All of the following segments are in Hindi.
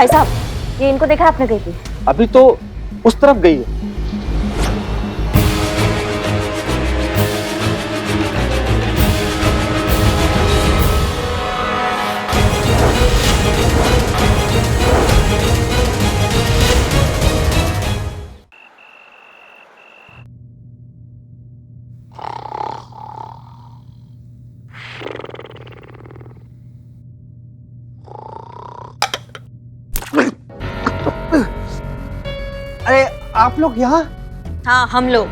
भाई साहब, ये इनको देखा आपने कहीं पे? अभी तो उस तरफ गई है। अरे आप लोग यहाँ? हाँ, हम लोग।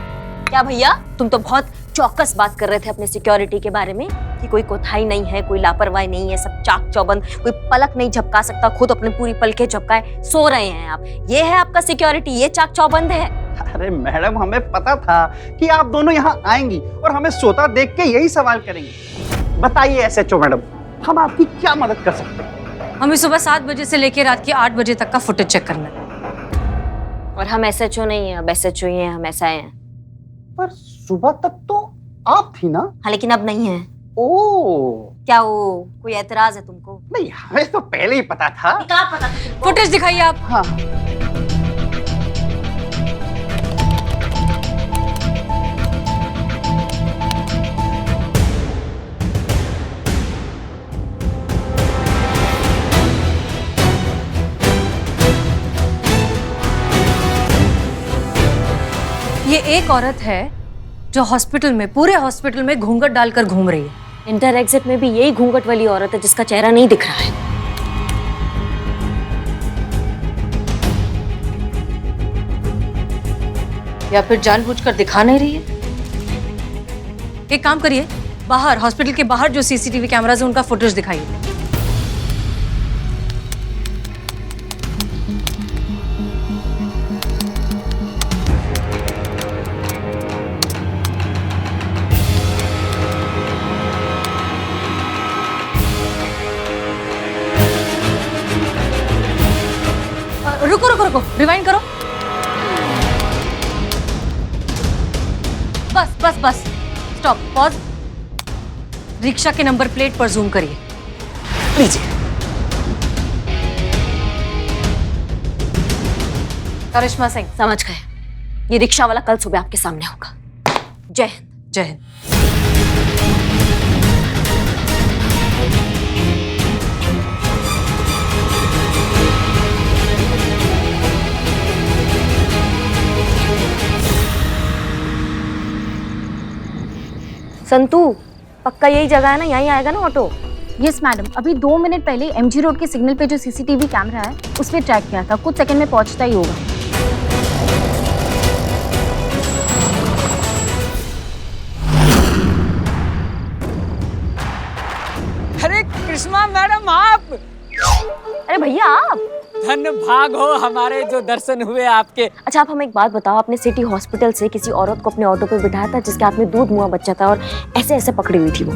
क्या भैया, तुम तो बहुत चौकस बात कर रहे थे अपने सिक्योरिटी के बारे में कि कोई कोताही नहीं है, कोई लापरवाही नहीं है, सब चाक चौबंद, कोई पलक नहीं झपका सकता, खुद अपने पूरी पलकें झपकाए सो रहे हैं आप। ये है आपका सिक्योरिटी, ये चाक चौबंद है? अरे मैडम, हमें पता था कि आप दोनों यहाँ आएंगी और हमें सोता देख के यही सवाल करेंगी। बताइए एसएचओ मैडम, हम आपकी क्या मदद कर सकते हैं? हमें सुबह 7 बजे से लेकर रात के 8 बजे तक का फुटेज चेक करना है। और हम एसएचओ नहीं है, अब एसएचओ ही हैं, हम एसआई हैं। पर सुबह तक तो आप थी ना? हाँ, लेकिन अब नहीं है। ओह, क्या वो कोई एतराज है तुमको? नहीं हमें तो पहले ही पता था। क्या पता था तुमको? फुटेज दिखाइए आप। हाँ, ये एक औरत है जो हॉस्पिटल में, पूरे हॉस्पिटल में घूंघट डालकर घूम रही है। इंटर एग्जिट में भी यही घूंघट वाली औरत है जिसका चेहरा नहीं दिख रहा है। या फिर जानबूझकर दिखा नहीं रही है। एक काम करिए, बाहर, हॉस्पिटल के बाहर जो सीसीटीवी कैमरास है उनका फुटेज दिखाइए। रुको रुको रुको, रिवाइंड करो। बस बस बस, स्टॉप, पॉज। रिक्शा के नंबर प्लेट पर जूम करिए। लीजिए। करिश्मा सिंह। समझ गए, ये रिक्शा वाला कल सुबह आपके सामने होगा। जय हिंद। जय हिंद। संतू, पक्का यही जगह है ना? यहीं आएगा ना ऑटो? यस मैडम, अभी 2 मिनट पहले एमजी रोड के सिग्नल पे जो सीसीटीवी कैमरा है उस पर ट्रैक किया था, कुछ सेकंड में पहुंचता ही होगा। अरे करिश्मा मैडम, आप? अरे भैया आप? धन्य भाग हो हमारे जो दर्शन हुए आपके। अच्छा, आप हमें एक बात बताओ, आपने सिटी हॉस्पिटल से किसी औरत को अपने ऑटो पे बिठाया था जिसके हाथ में दूध मुआ बच्चा था और ऐसे ऐसे पकड़ी हुई थी वो?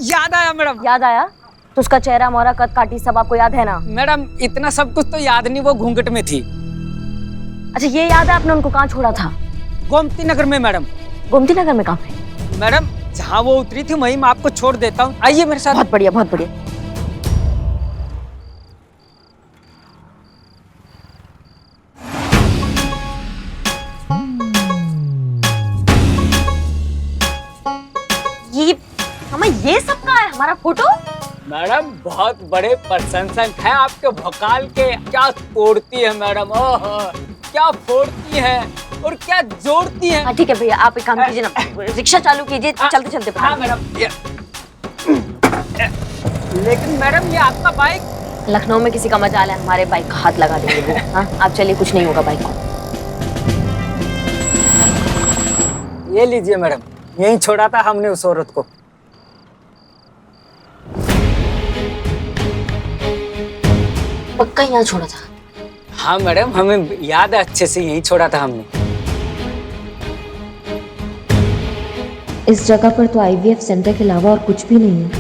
याद आया मैडम। याद आया? तो उसका चेहरा, मोहरा, कद काठी सब आपको याद है ना? मैडम इतना सब कुछ तो याद नहीं, वो घूंघट में थी। अच्छा, ये याद है आपने उनको कहाँ छोड़ा था? गोमती नगर में मैडम। गोमती नगर में? कहाँ पे? मैडम जहाँ वो उतरी थी वहीं मैं आपको छोड़ देता हूँ, आइए मेरे साथ। बहुत बढ़िया, बहुत बढ़िया। ये सब का है हमारा फोटो? मैडम बहुत बड़े प्रशंसक हैं आपके भोकाल के। क्या तोड़ती है मैडम, ओह क्या फोड़ती है और क्या जोड़ती है। हाँ ठीक है भैया, आप एक काम कीजिए ना, रिक्शा चालू कीजिए, चलते चलते। हाँ मैडम। लेकिन मैडम ये आपका बाइक? लखनऊ में किसी का मजाल है, हमारे बाइक का हाथ लगा देंगे वो। हाँ आप चलिए, कुछ नहीं होगा बाइक को। ये लीजिए मैडम, यहीं छोड़ा था हमने उस औरत को। पक्का यहाँ छोड़ा था? हाँ मैडम, हमें याद है अच्छे से, यहीं छोड़ा था हमने। इस जगह पर तो आईवीएफ सेंटर के अलावा और कुछ भी नहीं है।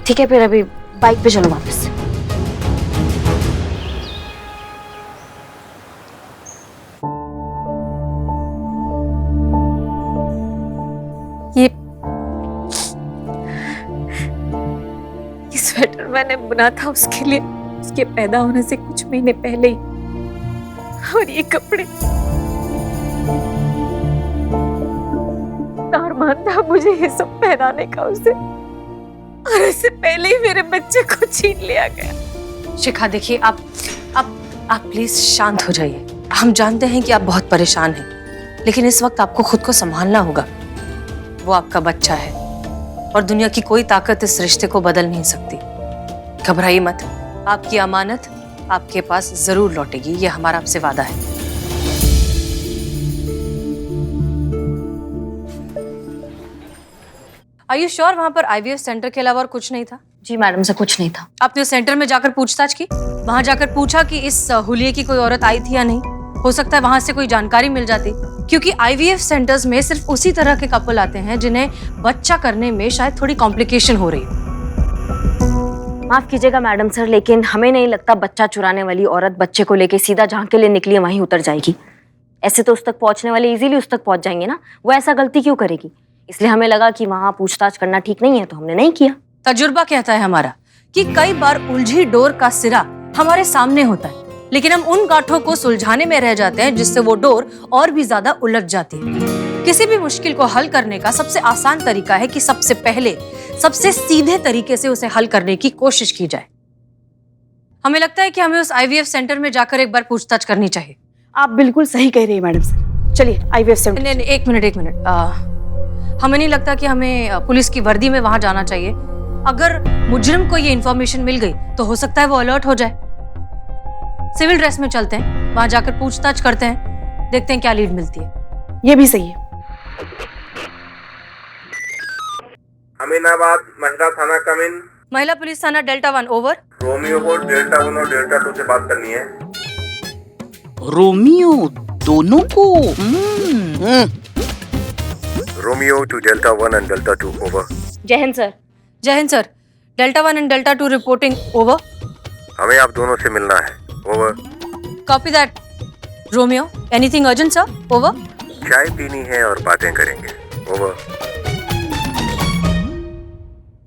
ठीक है, फिर अभी बाइक पे चलो वापस। ये ने बुना था उसके लिए, उसके पैदा होने से कुछ महीने पहले ही। और ये कपड़े अरमान था मुझे ये सब पहनाने का उसे, और इससे पहले ही मेरे बच्चे को छीन लिया गया। शिखा देखिए, आप प्लीज शांत हो जाइए। हम जानते हैं कि आप बहुत परेशान हैं, लेकिन इस वक्त आपको खुद को संभालना होगा। वो आपका बच्चा है और दुनिया की कोई ताकत इस रिश्ते को बदल नहीं सकती। घबराइए मत, आपकी अमानत आपके पास जरूर लौटेगी, ये हमारा आपसे वादा है। Are you sure वहां पर IVF सेंटर के अलावा और कुछ नहीं था? जी मैडम, से कुछ नहीं था। आपने उस सेंटर में जाकर पूछताछ की? वहां जाकर पूछा कि इस हुलिये की कोई औरत आई थी या नहीं? हो सकता है वहां से कोई जानकारी मिल जाती, क्योंकि IVF सेंटर्स में सिर्फ उसी तरह के कपल आते हैं जिन्हें बच्चा करने में शायद थोड़ी कॉम्प्लिकेशन हो रही है। माफ कीजिएगा मैडम सर, लेकिन हमें नहीं लगता बच्चा चुराने वाली औरत बच्चे को लेके सीधा जहाँ के लिए निकली है वहीं उतर जाएगी। ऐसे तो उस तक पहुंचने वाले इजीली उस तक पहुंच जाएंगे ना, वो ऐसा गलती क्यों करेगी? इसलिए हमें लगा कि वहां पूछताछ करना ठीक नहीं है, तो हमने नहीं किया। तजुर्बा कहता है हमारा कि कई बार उलझी डोर का सिरा हमारे सामने होता है, लेकिन हम उन गांठों को सुलझाने में रह जाते हैं जिससे वो डोर और भी ज्यादा उलझ जाती है। किसी भी मुश्किल को हल करने का सबसे आसान तरीका है कि सबसे पहले सबसे सीधे तरीके से उसे हल करने की कोशिश की जाए। हमें लगता है कि हमें उस IVF सेंटर में जाकर एक बार पूछताछ करनी चाहिए। आप बिल्कुल सही कह रही है मैडम सर, चलिए IVF सेंटर। नहीं, एक मिनट। हमें नहीं लगता कि हमें पुलिस की वर्दी में वहां जाना चाहिए। अगर मुजरिम को ये इन्फॉर्मेशन मिल गई तो हो सकता है वो अलर्ट हो जाए। सिविल ड्रेस में चलते हैं, वहां जाकर पूछताछ करते हैं, देखते हैं क्या लीड मिलती है। ये भी सही है। अमीनाबाद महिला थाना कमिन। महिला पुलिस थाना डेल्टा 1 ओवर। रोमियो को डेल्टा 1 और डेल्टा 2 से बात करनी है। रोमियो दोनों को? Romeo to delta 1 and delta 2 over. जय हिंद सर। जय हिंद sir, delta 1 and delta 2 reporting over. हमें आप दोनों से मिलना है, over. Copy that Romeo, anything urgent sir? Over. चाय पीनी है और बातें करेंगे, ओवर।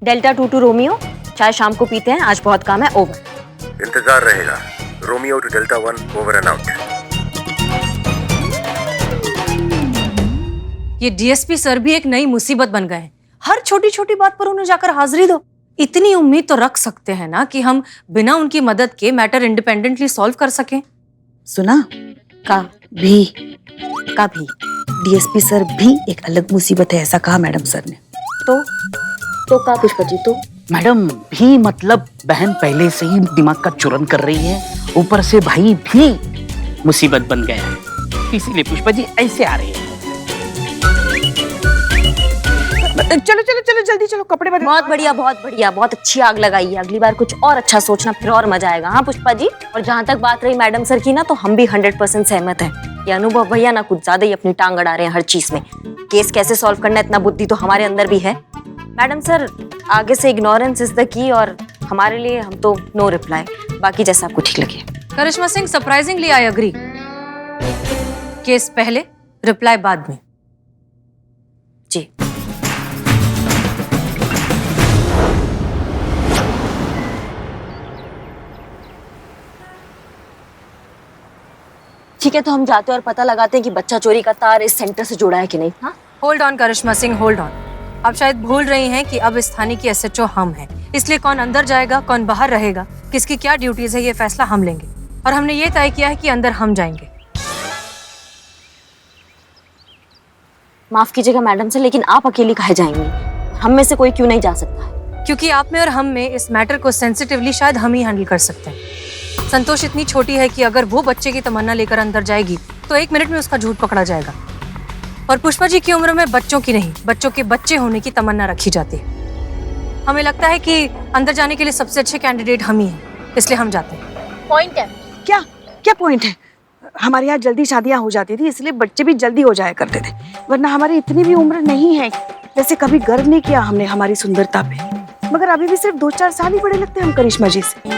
डेल्टा 2 टू रोमियो, चाय शाम को पीते हैं, आज बहुत काम है, ओवर। इंतजार रहेगा। Romeo to delta 1 over and out. ये DSP सर भी एक नई मुसीबत बन गए हैं। हर छोटी छोटी बात पर उन्हें जाकर हाजिरी दो। इतनी उम्मीद तो रख सकते हैं ना कि हम बिना उनकी मदद के मैटर इंडिपेंडेंटली सॉल्व कर सकें। सुना? का भी DSP सर भी एक अलग मुसीबत है, ऐसा कहा मैडम सर ने। तो का पुष्पा जी? तो मैडम भी मतलब बहन पहले से ही दिमाग का चूरन कर रही है, ऊपर से भाई भी मुसीबत बन गया है, इसीलिए पुष्पा जी ऐसे आ रही है। चलो चलो चलो जल्दी चलो, कपड़े बदलो। बहुत बढ़िया, बहुत अच्छी आग लगाई है। अगली बार कुछ और अच्छा सोचना, फिर और मजा आएगा। हाँ पुष्पा जी, और जहाँ तक बात रही मैडम सर की ना, तो हम भी 100% सहमत हैं। ये अनुभव भैया ना कुछ ज्यादा ही अपनी टांग अड़ा रहे हैं हर चीज में। केस कैसे सॉल्व करना, इतना बुद्धि तो हमारे अंदर भी है। मैडम सर आगे से इग्नोरेंस इज द की, और हमारे लिए हम तो नो रिप्लाई, बाकी जैसा आपको ठीक लगे। Karishma Singh, surprisingly I agree. Case पहले, रिप्लाई बाद में। जी ठीक है, तो हम जाते हैं और पता लगाते हैं कि बच्चा चोरी का तार इस सेंटर से जुड़ा है कि नहीं। हाँ hold on Karishma Singh, hold on. आप शायद भूल रही हैं कि अब इस थाने की SHO हम हैं, इसलिए कौन अंदर जाएगा कौन बाहर रहेगा, किसकी क्या ड्यूटीज है, ये फैसला हम लेंगे। और हमने ये तय किया है कि अंदर हम जाएंगे। माफ कीजिएगा मैडम सर, लेकिन आप अकेली काहे जाएंगी? हम में से कोई क्यों नहीं जा सकता है? क्योंकि आप में और हम में इस मैटर को सेंसिटिवली शायद हम ही हैंडल कर सकते हैं। संतोष इतनी छोटी है कि अगर वो बच्चे की तमन्ना लेकर अंदर जाएगी तो 1 मिनट में उसका झूठ पकड़ा जाएगा। और पुष्पा जी की उम्र में बच्चों की नहीं, बच्चों के बच्चे होने की तमन्ना रखी जाती है। हमें लगता है कि अंदर जाने के लिए सबसे अच्छे कैंडिडेट हम ही हैं, इसलिए हम जाते हैं। पॉइंट है क्या क्या पॉइंट है? हमारे यहाँ जल्दी शादियाँ हो जाती थी, इसलिए बच्चे भी जल्दी हो जाया करते थे, वरना हमारी इतनी भी उम्र नहीं है। वैसे कभी गर्व नहीं किया हमने हमारी सुंदरता पे, मगर अभी भी सिर्फ 2-4 साल ही बड़े लगते हैं हम करिश्मा जी से।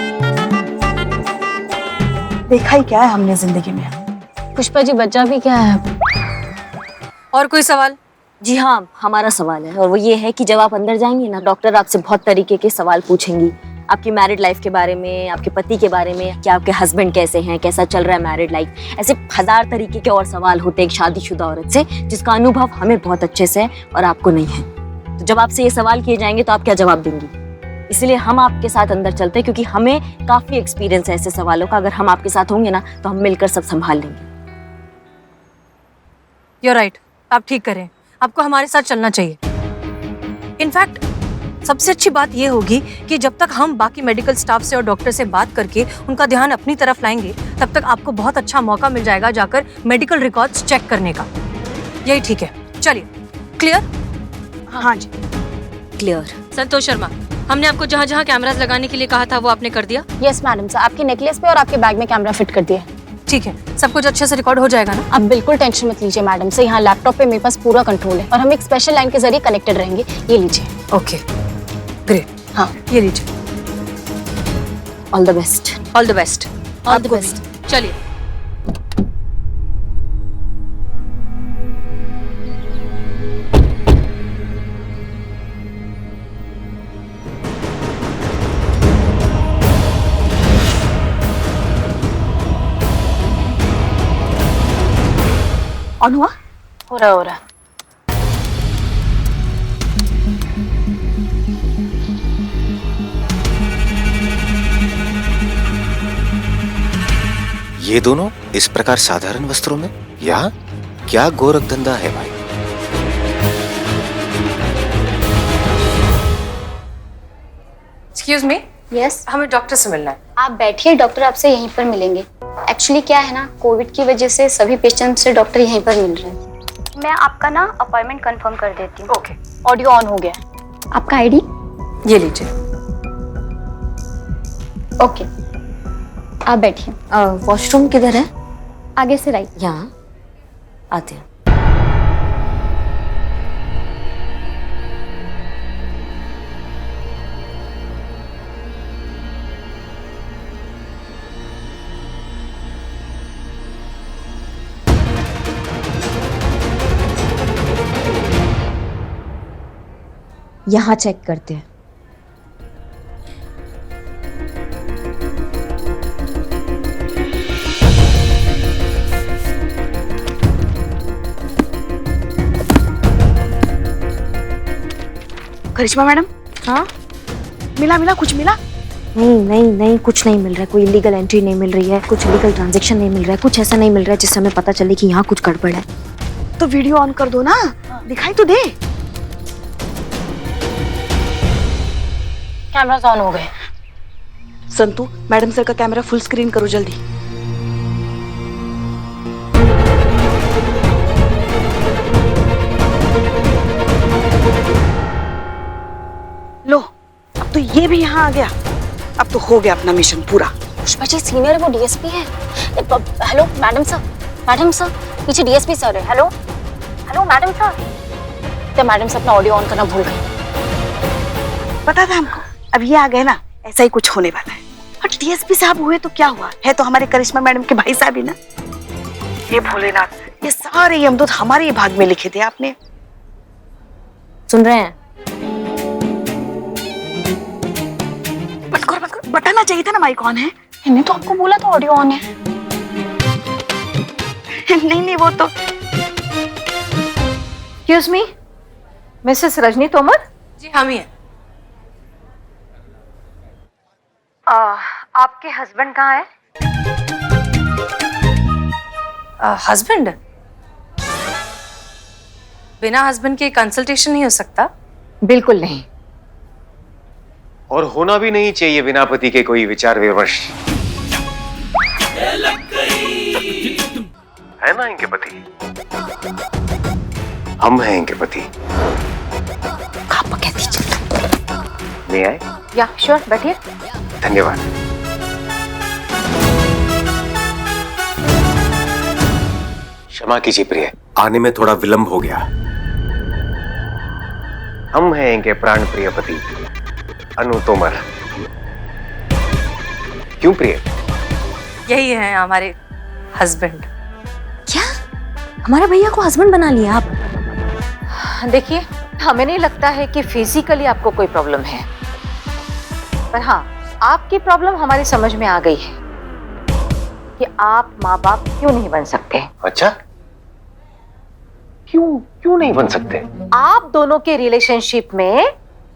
देखा ही क्या है हमने जिंदगी में। पुष्पा जी बच्चा भी क्या है? और कोई सवाल? जी हाँ, हमारा सवाल है, और वो ये है कि जब आप अंदर जाएंगे ना, डॉक्टर आपसे बहुत तरीके के सवाल पूछेंगी। आपकी मैरिड लाइफ के बारे में, आपके पति के बारे में, कि आपके हस्बैंड कैसे हैं, कैसा चल रहा है मैरिड लाइफ। ऐसे 1000 तरीके के और सवाल होते हैं एक शादीशुदा औरत से, जिसका अनुभव हमें बहुत अच्छे से है और आपको नहीं है। तो जब आपसे ये सवाल किए जाएंगे तो आप क्या जवाब देंगी? इसलिए हम आपके साथ अंदर चलते हैं, क्योंकि हमें काफी एक्सपीरियंस है ऐसे सवालों का। अगर हम आपके साथ होंगे ना तो हम मिलकर सब संभाल लेंगे। You're right, आप ठीक करें, आपको हमारे साथ चलना चाहिए। इनफैक्ट सबसे अच्छी बात ये होगी कि जब तक हम बाकी मेडिकल स्टाफ से और डॉक्टर से बात करके उनका ध्यान अपनी तरफ लाएंगे, तब तक आपको बहुत अच्छा मौका मिल जाएगा जाकर मेडिकल रिकॉर्ड्स चेक करने का। यही ठीक है, चलिए। क्लियर? हाँ जी। क्लियर। संतोष शर्मा, हमने आपको जहाँ जहाँ कैमरास लगाने के लिए कहा था वो आपने कर दिया? यस मैडम सर, आपके नेकलेस पे और आपके बैग में कैमरा फिट कर दिया। ठीक है, सब कुछ अच्छे से रिकॉर्ड हो जाएगा ना? आप बिल्कुल टेंशन मत लीजिए मैडम सर, यहाँ लैपटॉप पे मेरे पास पूरा कंट्रोल है और हम एक स्पेशल लाइन के जरिए कनेक्टेड रहेंगे। ये लीजिए। Okay, great. हाँ, ये लीजिए। All the best. All the best. All the best. चलिए। ऑन हुआ? हो रहा। ये दोनों इस प्रकार साधारण वस्त्रों में यहाँ क्या गोरख धंधा है भाई? एक्सक्यूज मी, यस, हमें डॉक्टर से मिलना है। आप बैठिए, डॉक्टर आपसे यहीं पर मिलेंगे। एक्चुअली क्या है ना, कोविड की वजह से सभी पेशेंट से डॉक्टर यहीं पर मिल रहे हैं। मैं आपका ना अपॉइंटमेंट कंफर्म कर देती हूँ। ओके। ऑडियो ऑन हो गया। आपका आईडी? ये लीजिए। ओके, आप बैठिए। वॉशरूम किधर है? आगे से राइट। यहाँ आते हैं। यहाँ चेक करते हैं। करिश्मा मैडम, हाँ, मिला कुछ मिला? नहीं, कुछ नहीं मिल रहा है। कोई इलीगल एंट्री नहीं मिल रही है, कुछ इलीगल ट्रांजैक्शन नहीं मिल रहा है, कुछ ऐसा नहीं मिल रहा है जिससे हमें पता चले कि यहाँ कुछ गड़बड़ है। तो वीडियो ऑन कर दो ना, दिखाई तो दे। कैमरास ऑन हो गए। संतू, मैडम सर का कैमरा फुल स्क्रीन करो जल्दी। लो, अब तो ये भी यहाँ आ गया। अब तो हो गया अपना मिशन पूरा। पुष्पा जी सीनियर है, वो डीएसपी है। हेलो मैडम सर, पीछे डीएसपी सर है। Hello madam sir. तो मैडम सर अपना ऑडियो ऑन करना भूल गए। पता था हमको, अब ये आ गए ना, ऐसा ही कुछ होने वाला है। और डीएसपी साहब हुए तो क्या हुआ, है तो हमारे करिश्मा मैडम के भाई साहब ही ना। ये भोलेनाथ, ये सारे यमदूत हमारे ही भाग में लिखे थे आपने। सुन रहे हैं? बंद करो, बताना चाहिए था ना माइक ऑन है। मैंने तो आपको बोला था ऑडियो ऑन है। नहीं, वो तो। Excuse me, Mrs Rajni Tomar? जी हम ही हैं। आपके हस्बैंड कहाँ है? हस्बैंड? बिना हस्बैंड के कंसल्टेशन नहीं हो सकता। बिल्कुल नहीं। और होना भी नहीं चाहिए बिना पति के कोई विचार विमर्श। है ना इनके पति? हम हैं इनके पति। आप कह दीजिए। ले आए? या श्योर, बैठिए। धन्यवाद। क्षमा कीजिए प्रिय, आने में थोड़ा विलंब हो गया। हम हैं इनके प्राण प्रिय पति अनु तोमर। क्यों प्रिय? यही है हमारे हस्बैंड। क्या हमारे भैया को हस्बैंड बना लिया आप? देखिए, हमें नहीं लगता है कि फिजिकली आपको कोई प्रॉब्लम है, पर हाँ आपकी प्रॉब्लम हमारी समझ में आ गई है कि आप माँ बाप क्यों नहीं बन सकते। अच्छा, क्यों नहीं बन सकते? आप दोनों के रिलेशनशिप में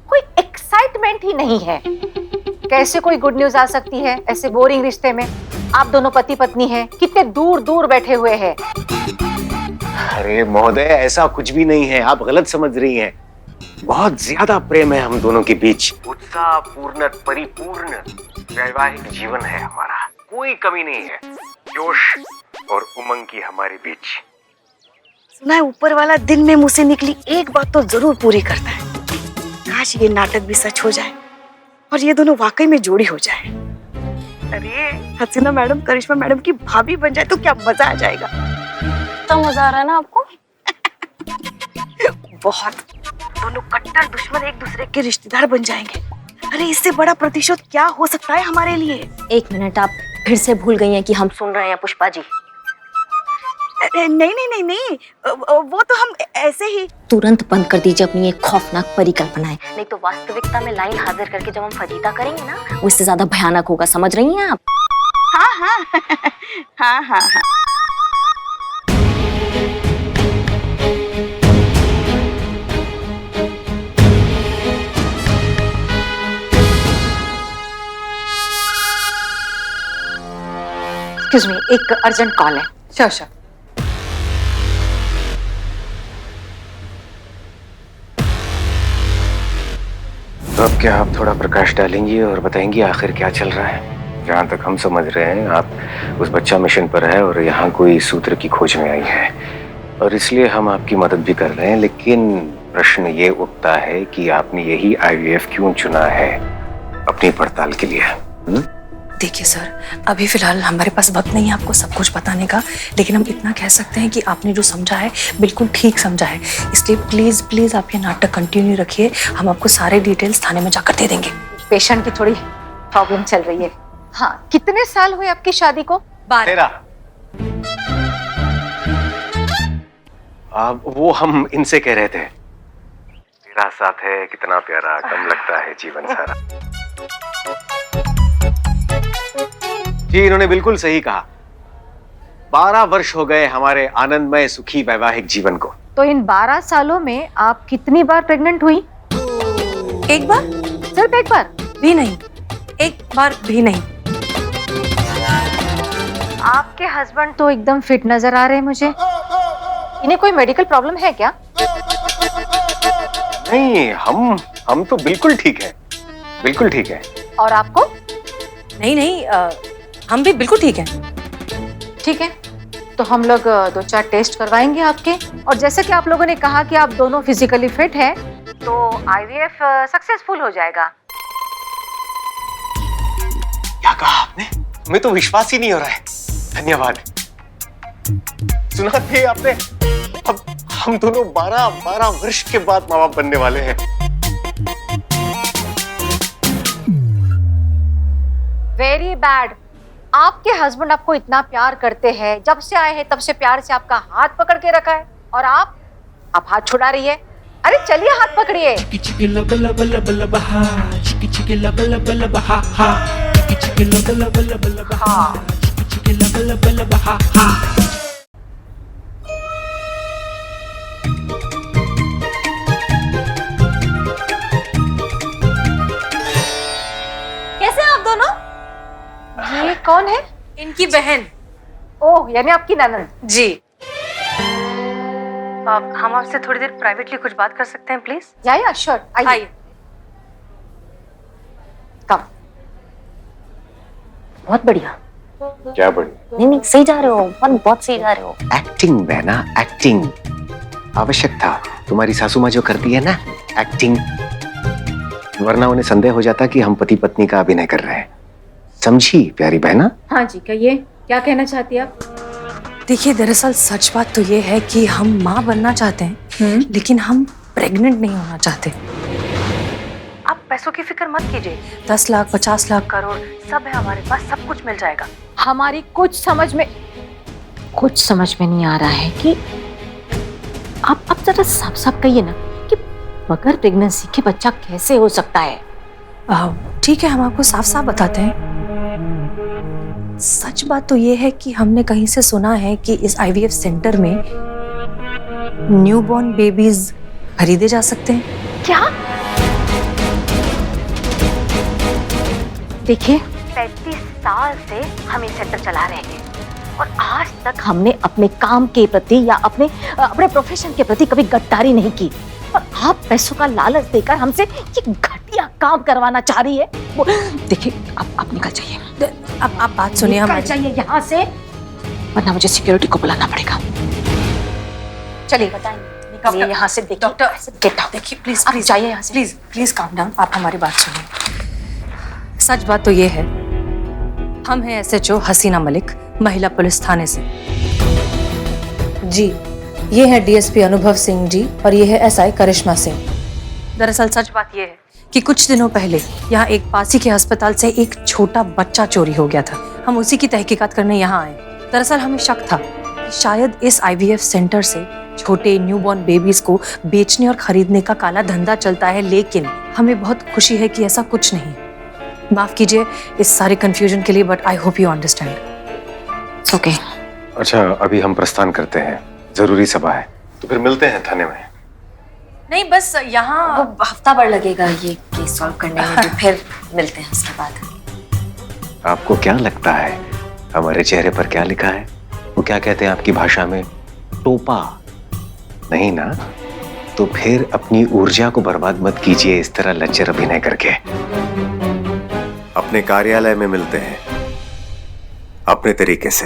कोई एक्साइटमेंट ही नहीं है। कैसे कोई गुड न्यूज आ सकती है ऐसे बोरिंग रिश्ते में? आप दोनों पति पत्नी हैं, कितने दूर दूर बैठे हुए हैं। अरे महोदय, ऐसा कुछ भी नहीं है, आप गलत समझ रही हैं। बहुत ज्यादा प्रेम है हम दोनों के बीच। उत्साहपूर्ण परिपूर्ण वैवाहिक जीवन है हमारा, कोई कमी नहीं है। जोश और उमंग की हमारे बीच। सुना है ऊपर वाला दिन में मुंह से निकली एक बात तो जरूर पूरी करता है। काश ये नाटक भी सच हो जाए और ये दोनों वाकई में जोड़ी हो जाए। अरे हसीना मैडम करिश्मा मैडम की भाभी बन जाए तो क्या मजा आ जाएगा। तो मजा आ रहा है ना आपको? बहुत। दोनों कट्टर दुश्मन एक दूसरे के रिश्तेदार बन जाएंगे। अरे इससे बड़ा प्रतिशोध क्या हो सकता है हमारे लिए। एक मिनट, आप फिर से भूल गई हैं कि हम सुन रहे हैं पुष्पा जी। नहीं, वो तो हम ऐसे ही। तुरंत बंद कर दीजिए अपनी एक खौफनाक परिकल्पनाएं, नहीं तो वास्तविकता में लाइन हाजिर करके जब हम फजीता करेंगे ना, वो इससे ज्यादा भयानक होगा। समझ रही हैं आप? हाँ। एक्सक्यूज मी, एक अर्जेंट कॉल है। श्योर। तो अब क्या आप थोड़ा प्रकाश डालेंगी और बताएंगी आखिर क्या चल रहा है? जहाँ तक हम समझ रहे हैं, आप उस बच्चा मिशन पर है और यहाँ कोई सूत्र की खोज में आई है, और इसलिए हम आपकी मदद भी कर रहे हैं। लेकिन प्रश्न ये उठता है कि आपने यही IVF क्यों चुना है अपनी पड़ताल के लिए? देखिए सर, अभी फिलहाल हमारे पास वक्त नहीं है आपको सब कुछ बताने का, लेकिन हम इतना कह सकते हैं कि आपने जो समझा है बिल्कुल ठीक समझा है। इसलिए प्लीज प्लीज आप ये नाटक कंटिन्यू रखिए, हम आपको सारे डिटेल्स थाने में जाकर दे देंगे। पेशेंट की थोड़ी प्रॉब्लम चल रही है। हाँ, कितने साल हुए आपकी शादी को? 13। वो हम इनसे कह रहे थे, तेरा साथ है कितना प्यारा, कम लगता है जीवन सारा। जी, इन्होंने बिल्कुल सही कहा। 12 वर्ष हो गए हमारे आनंदमय सुखी वैवाहिक जीवन को। तो इन 12 सालों में आप कितनी बार प्रेग्नेंट हुई? एक बार? सिर्फ एक बार भी नहीं, एक बार भी नहीं। आपके हस्बैंड तो एकदम फिट नजर आ रहे हैं मुझे। इन्हें कोई मेडिकल प्रॉब्लम है क्या? नहीं, हम तो बिल्कुल ठीक है, बिल्कुल ठीक है। और आपको? नहीं, हम भी बिल्कुल ठीक हैं। ठीक है, तो हम लोग 2-4 टेस्ट करवाएंगे आपके, और जैसे कि आप लोगों ने कहा कि आप दोनों फिजिकली फिट हैं, तो IVF सक्सेसफुल हो जाएगा। क्या कहा आपने? हमें तो विश्वास ही नहीं हो रहा है। धन्यवाद। सुना थे आपने? अब हम दोनों 12 वर्ष के बाद माँ बाप बनने वाले हैं। Very bad. आपके हस्बैंड आपको इतना प्यार करते हैं, जब से आए हैं तब से प्यार से आपका हाथ पकड़ के रखा है, और आप हाथ छुड़ा रही है। अरे चलिए, हाथ पकड़िए। कैसे हैं आप दोनों? ये कौन है? इनकी बहन। ओह, यानी आपकी ननद। जी। हम आपसे थोड़ी देर प्राइवेटली कुछ बात कर सकते हैं प्लीज? या श्योर, आइए। कम। बहुत बढ़िया। क्या बढ़िया? नहीं, सही जा रहे हो, बहुत सही जा रहे हो। एक्टिंग बहना, एक्टिंग आवश्यक था। तुम्हारी सासू माँ जो करती है ना, एक्टिंग, वरना उन्हें संदेह हो जाता कि हम पति पत्नी का अभिनय कर रहे हैं। समझी प्यारी बहना? हाँ जी, कहिए, क्या कहना चाहती है आप? देखिए, दरअसल सच बात तो ये है कि हम माँ बनना चाहते हैं, लेकिन हम प्रेग्नेंट नहीं होना चाहते। आप पैसों की फिक्र मत कीजिए, 10 लाख 50 लाख करोड़ सब है हमारे पास, सब कुछ मिल जाएगा। हमारी कुछ समझ में नहीं आ रहा है कि आप जरा साफ साफ कहिए ना कि बगैर प्रेगनेंसी के बच्चा कैसे हो सकता है। ठीक है, हम आपको साफ साफ बताते हैं। सच बात तो ये है कि हमने कहीं से सुना है कि इस आईवीएफ सेंटर में न्यूबॉर्न बेबीज खरीदे जा सकते हैं। क्या? देखिए 35 साल से हम ये सेंटर चला रहे हैं और आज तक हमने अपने काम के प्रति या अपने प्रोफेशन के प्रति कभी गद्दारी नहीं की। और आप पैसों का लालच देकर हमसे ये घटिया काम करवाना चाह रही है। देखिए आप निकल जाइए। आप बात सुनिए निकल हमारी। जाइए यहाँ से, वरना मुझे सिक्योरिटी को बुलाना पड़ेगा। चलिए निकलिए यहाँ से। देखिए डॉक्टर, गेट आउट। देखिए प्लीज आप प्लीज जाइए यहाँ से। Please calm down. आप हमारी बात सुनिए। सच बात तो ये है, हम हैं एसएचओ हसीना मलिक, महिला पुलिस थाने से। जी, ये है डीएसपी अनुभव सिंह जी और ये है एसआई करिश्मा सिंह। दरअसल सच बात ये है कि कुछ दिनों पहले यहाँ एक पासी के अस्पताल से एक छोटा बच्चा चोरी हो गया था। हम उसी की तहकीकात करने यहाँ आए। दरअसल हमें शक था कि शायद इस आईवीएफ सेंटर से छोटे न्यूबॉर्न बेबीज को बेचने और खरीदने का काला धंधा चलता है, लेकिन हमें बहुत खुशी है कि ऐसा कुछ नहीं। माफ कीजिए इस सारे कंफ्यूजन के लिए, but I hope you understand. Okay. अच्छा, अभी हम प्रस्थान करते हैं, जरूरी सभा है, तो फिर मिलते हैं थाने में। नहीं, बस यहाँ वो हफ्ता भर लगेगा ये केस सॉल्व करने में, तो फिर मिलते हैं उसके बाद। आपको क्या लगता है हमारे चेहरे पर क्या लिखा है? वो क्या कहते हैं आपकी भाषा में? टोपा नहीं ना? तो फिर अपनी ऊर्जा को बर्बाद मत कीजिए इस तरह लच्चर अभिनय करके। अपने कार्यालय में मिलते हैं अपने तरीके से।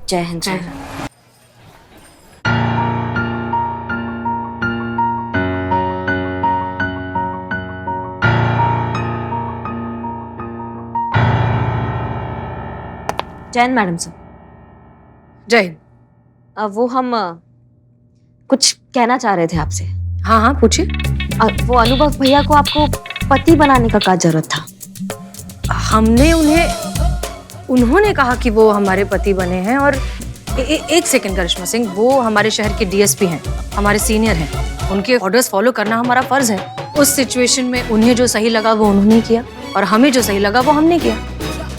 जय हिंद। जय हिंद। जय हिंद मैडम सर। जय हिंद। वो हम कुछ कहना चाह रहे थे आपसे। हाँ हाँ पूछिए। वो अनुभव भैया को आपको पति बनाने का क्या जरूरत था? हमने उन्होंने कहा कि वो हमारे पति बने हैं। और एक सेकंड करिश्मा सिंह, वो हमारे शहर के डीएसपी हैं, हमारे सीनियर हैं। उनके ऑर्डर्स फॉलो करना हमारा फर्ज है। उस सिचुएशन में उन्हें जो सही लगा वो उन्होंने किया और हमें जो सही लगा वो हमने किया।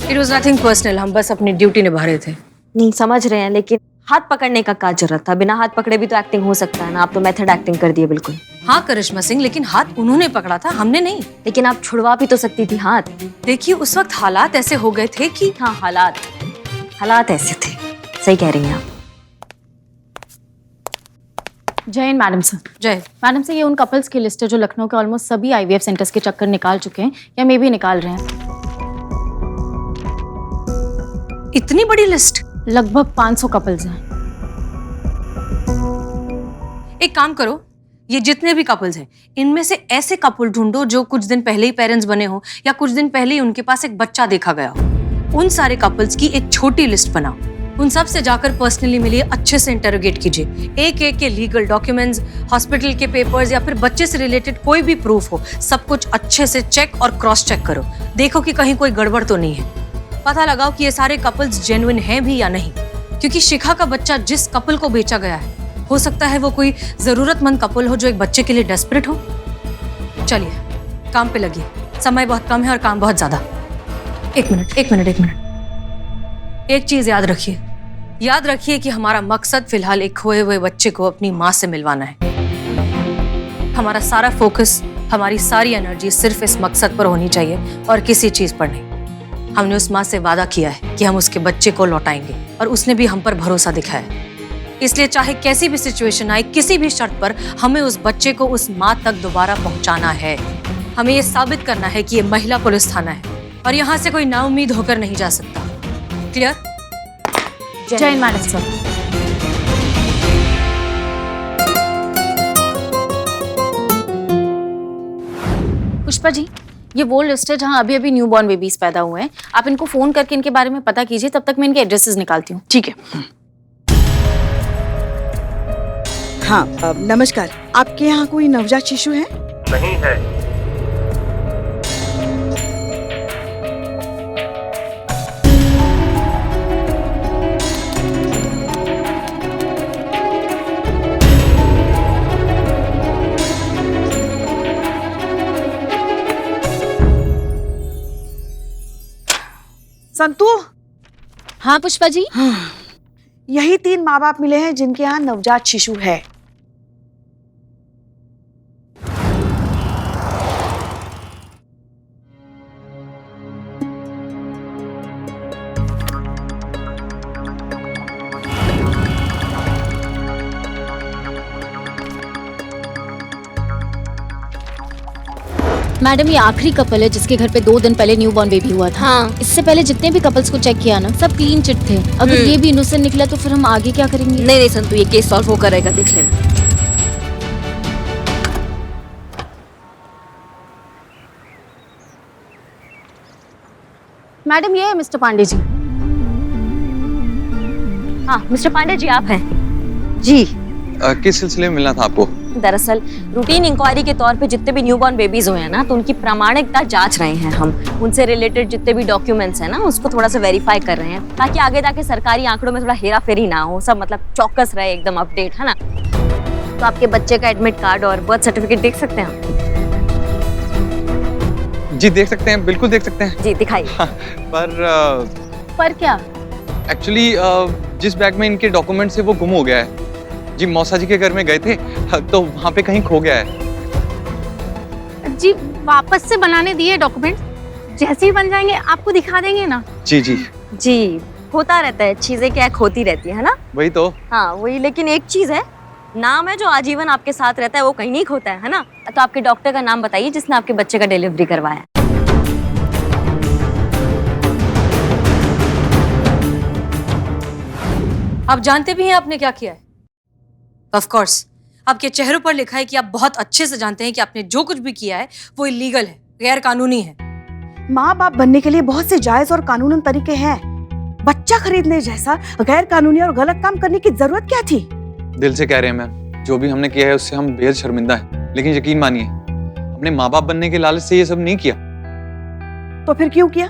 इट वॉज नथिंग पर्सनल, हम बस अपनी ड्यूटी निभा रहे थे। नहीं समझ रहे हैं, लेकिन हाथ पकड़ने का क्या जरूरत था? बिना हाथ पकड़े भी तो एक्टिंग हो सकता है ना। आप तो मेथड एक्टिंग कर दिए बिल्कुल। हाँ करिश्मा सिंह, लेकिन हाथ उन्होंने पकड़ा था, हमने नहीं। लेकिन आप छुड़वा भी तो सकती थी हाथ। देखिए उस वक्त हालात ऐसे हो गए थे कि हाँ हालात ऐसे थे। सही कह रही हैं आप। जय हिंद मैडम सर। जय। मैडम सर, ये उन कपल्स की लिस्ट है जो लखनऊ के ऑलमोस्ट सभी आईवीएफ सेंटर्स के चक्कर निकाल चुके हैं या मे भी निकाल रहे हैं। इतनी बड़ी लिस्ट? लगभग 500 कपल्स हैं। एक काम करो, ये जितने भी कपल्स हैं इनमें से ऐसे कपल ढूंढो जो कुछ दिन पहले ही पेरेंट्स बने हो या कुछ दिन पहले ही उनके पास एक बच्चा देखा गया हो। उन सारे कपल्स की एक छोटी लिस्ट बनाओ। उन सब से जाकर पर्सनली मिलिए, अच्छे से इंटरोगेट कीजिए। एक एक के लीगल डॉक्यूमेंट्स, हॉस्पिटल के पेपर्स या फिर बच्चे से रिलेटेड कोई भी प्रूफ हो, सब कुछ अच्छे से चेक और क्रॉस चेक करो। देखो कि कहीं कोई गड़बड़ तो नहीं है। पता लगाओ कि ये सारे कपल्स जेन्युइन हैं भी या नहीं, क्योंकि शिखा का बच्चा जिस कपल को बेचा गया है हो सकता है वो कोई जरूरतमंद कपल हो जो एक बच्चे के लिए डेस्परेट हो। चलिए काम पे लगिए, समय बहुत कम है और काम बहुत ज्यादा। एक मिनट। एक चीज याद रखिए कि हमारा मकसद फिलहाल एक खोए हुए बच्चे को अपनी माँ से मिलवाना है। हमारा सारा फोकस, हमारी सारी एनर्जी सिर्फ इस मकसद पर होनी चाहिए और किसी चीज पर नहीं। हमने उस माँ से वादा किया है कि हम उसके बच्चे को लौटाएंगे और उसने भी हम पर भरोसा दिखाया। इसलिए चाहे कैसी भी सिचुएशन आए, किसी भी शर्त पर हमें उस बच्चे को उस माँ तक दोबारा पहुंचाना है। हमें ये साबित करना है कि ये महिला पुलिस थाना है और यहाँ से कोई नाउम्मीद होकर नहीं जा सकता। क्लियर? जय हिंद मैडम सर। पुष्पा जी, ये वो लिस्ट है जहाँ अभी अभी न्यूबॉर्न बेबीज पैदा हुए हैं। आप इनको फोन करके इनके बारे में पता कीजिए, तब तक मैं इनके एड्रेसेस निकालती हूँ। ठीक है। हाँ नमस्कार, आपके यहाँ कोई नवजात शिशु है? नहीं है। संतू, हाँ पुष्पा जी। यही 3 माँ बाप मिले हैं जिनके यहाँ नवजात शिशु है। मैडम ये आखिरी कपल है जिसके घर पे 2 दिन पहले न्यू बॉर्न बेबी हुआ था। हाँ। इससे पहले जितने भी कपल्स को चेक किया ना, सब क्लीन चिट थे। अगर ये भी इनोसेंट निकला तो फिर हम आगे क्या करेंगे? नहीं नहीं संतू, ये केस सॉल्व हो करेगा, देख लेना। मैडम ये है मिस्टर पांडे जी। हाँ मिस्टर पांडे जी, आप हैं? जी। किस सिलसिले में मिलना था आपको? दरअसल रूटीन इंक्वायरी के तौर पे जितने भी न्यूबॉर्न बेबीज हुए हैं ना, तो उनकी प्रामाणिकता जांच रहे हैं हम। उनसे रिलेटेड जितने भी डॉक्यूमेंट्स हैं ना, उसको थोड़ा सा वेरीफाई कर रहे हैं, ताकि आगे जाके सरकारी आंकड़ों में थोड़ा हेरा फेरी ना हो, सब मतलब चौकस रहे, एकदम अपडेट, है ना। तो आपके बच्चे का एडमिट कार्ड और बर्थ सर्टिफिकेट देख सकते हैं हम? जी देख सकते हैं, बिल्कुल देख सकते हैं। जी दिखाइए। पर क्या? एक्चुअली जिस बैग में इनके डॉक्यूमेंट्स है वो गुम हो गया है। जी मौसा जी के घर में गए थे तो वहाँ पे कहीं खो गया है। जी वापस से बनाने दिए डॉक्यूमेंट, जैसे ही बन जाएंगे आपको दिखा देंगे ना। जी जी जी होता रहता है, चीजें क्या खोती रहती है ना। वही तो। हाँ वही, लेकिन एक चीज है, नाम है जो आजीवन आपके साथ रहता है, वो कहीं नहीं खोता है ना। तो आपके डॉक्टर का नाम बताइए जिसने आपके बच्चे का डिलीवरी करवाया। आप जानते भी हैं आपने क्या किया है? ऑफ कोर्स आपके चेहरों पर लिखा है कि आप बहुत अच्छे से जानते हैं कि आपने जो कुछ भी किया है वो इलीगल है, गैर कानूनी है। माँ बाप बनने के लिए बहुत से जायज और कानूनन तरीके हैं। बच्चा खरीदने जैसा गैर कानूनी और गलत काम करने की जरूरत क्या थी? दिल से कह रहे हैं मैम, जो भी हमने किया है उससे हम बेहद शर्मिंदा हैं। लेकिन यकीन मानिए, हमने माँ बाप बनने के लालच से ये सब नहीं किया। तो फिर क्यों किया?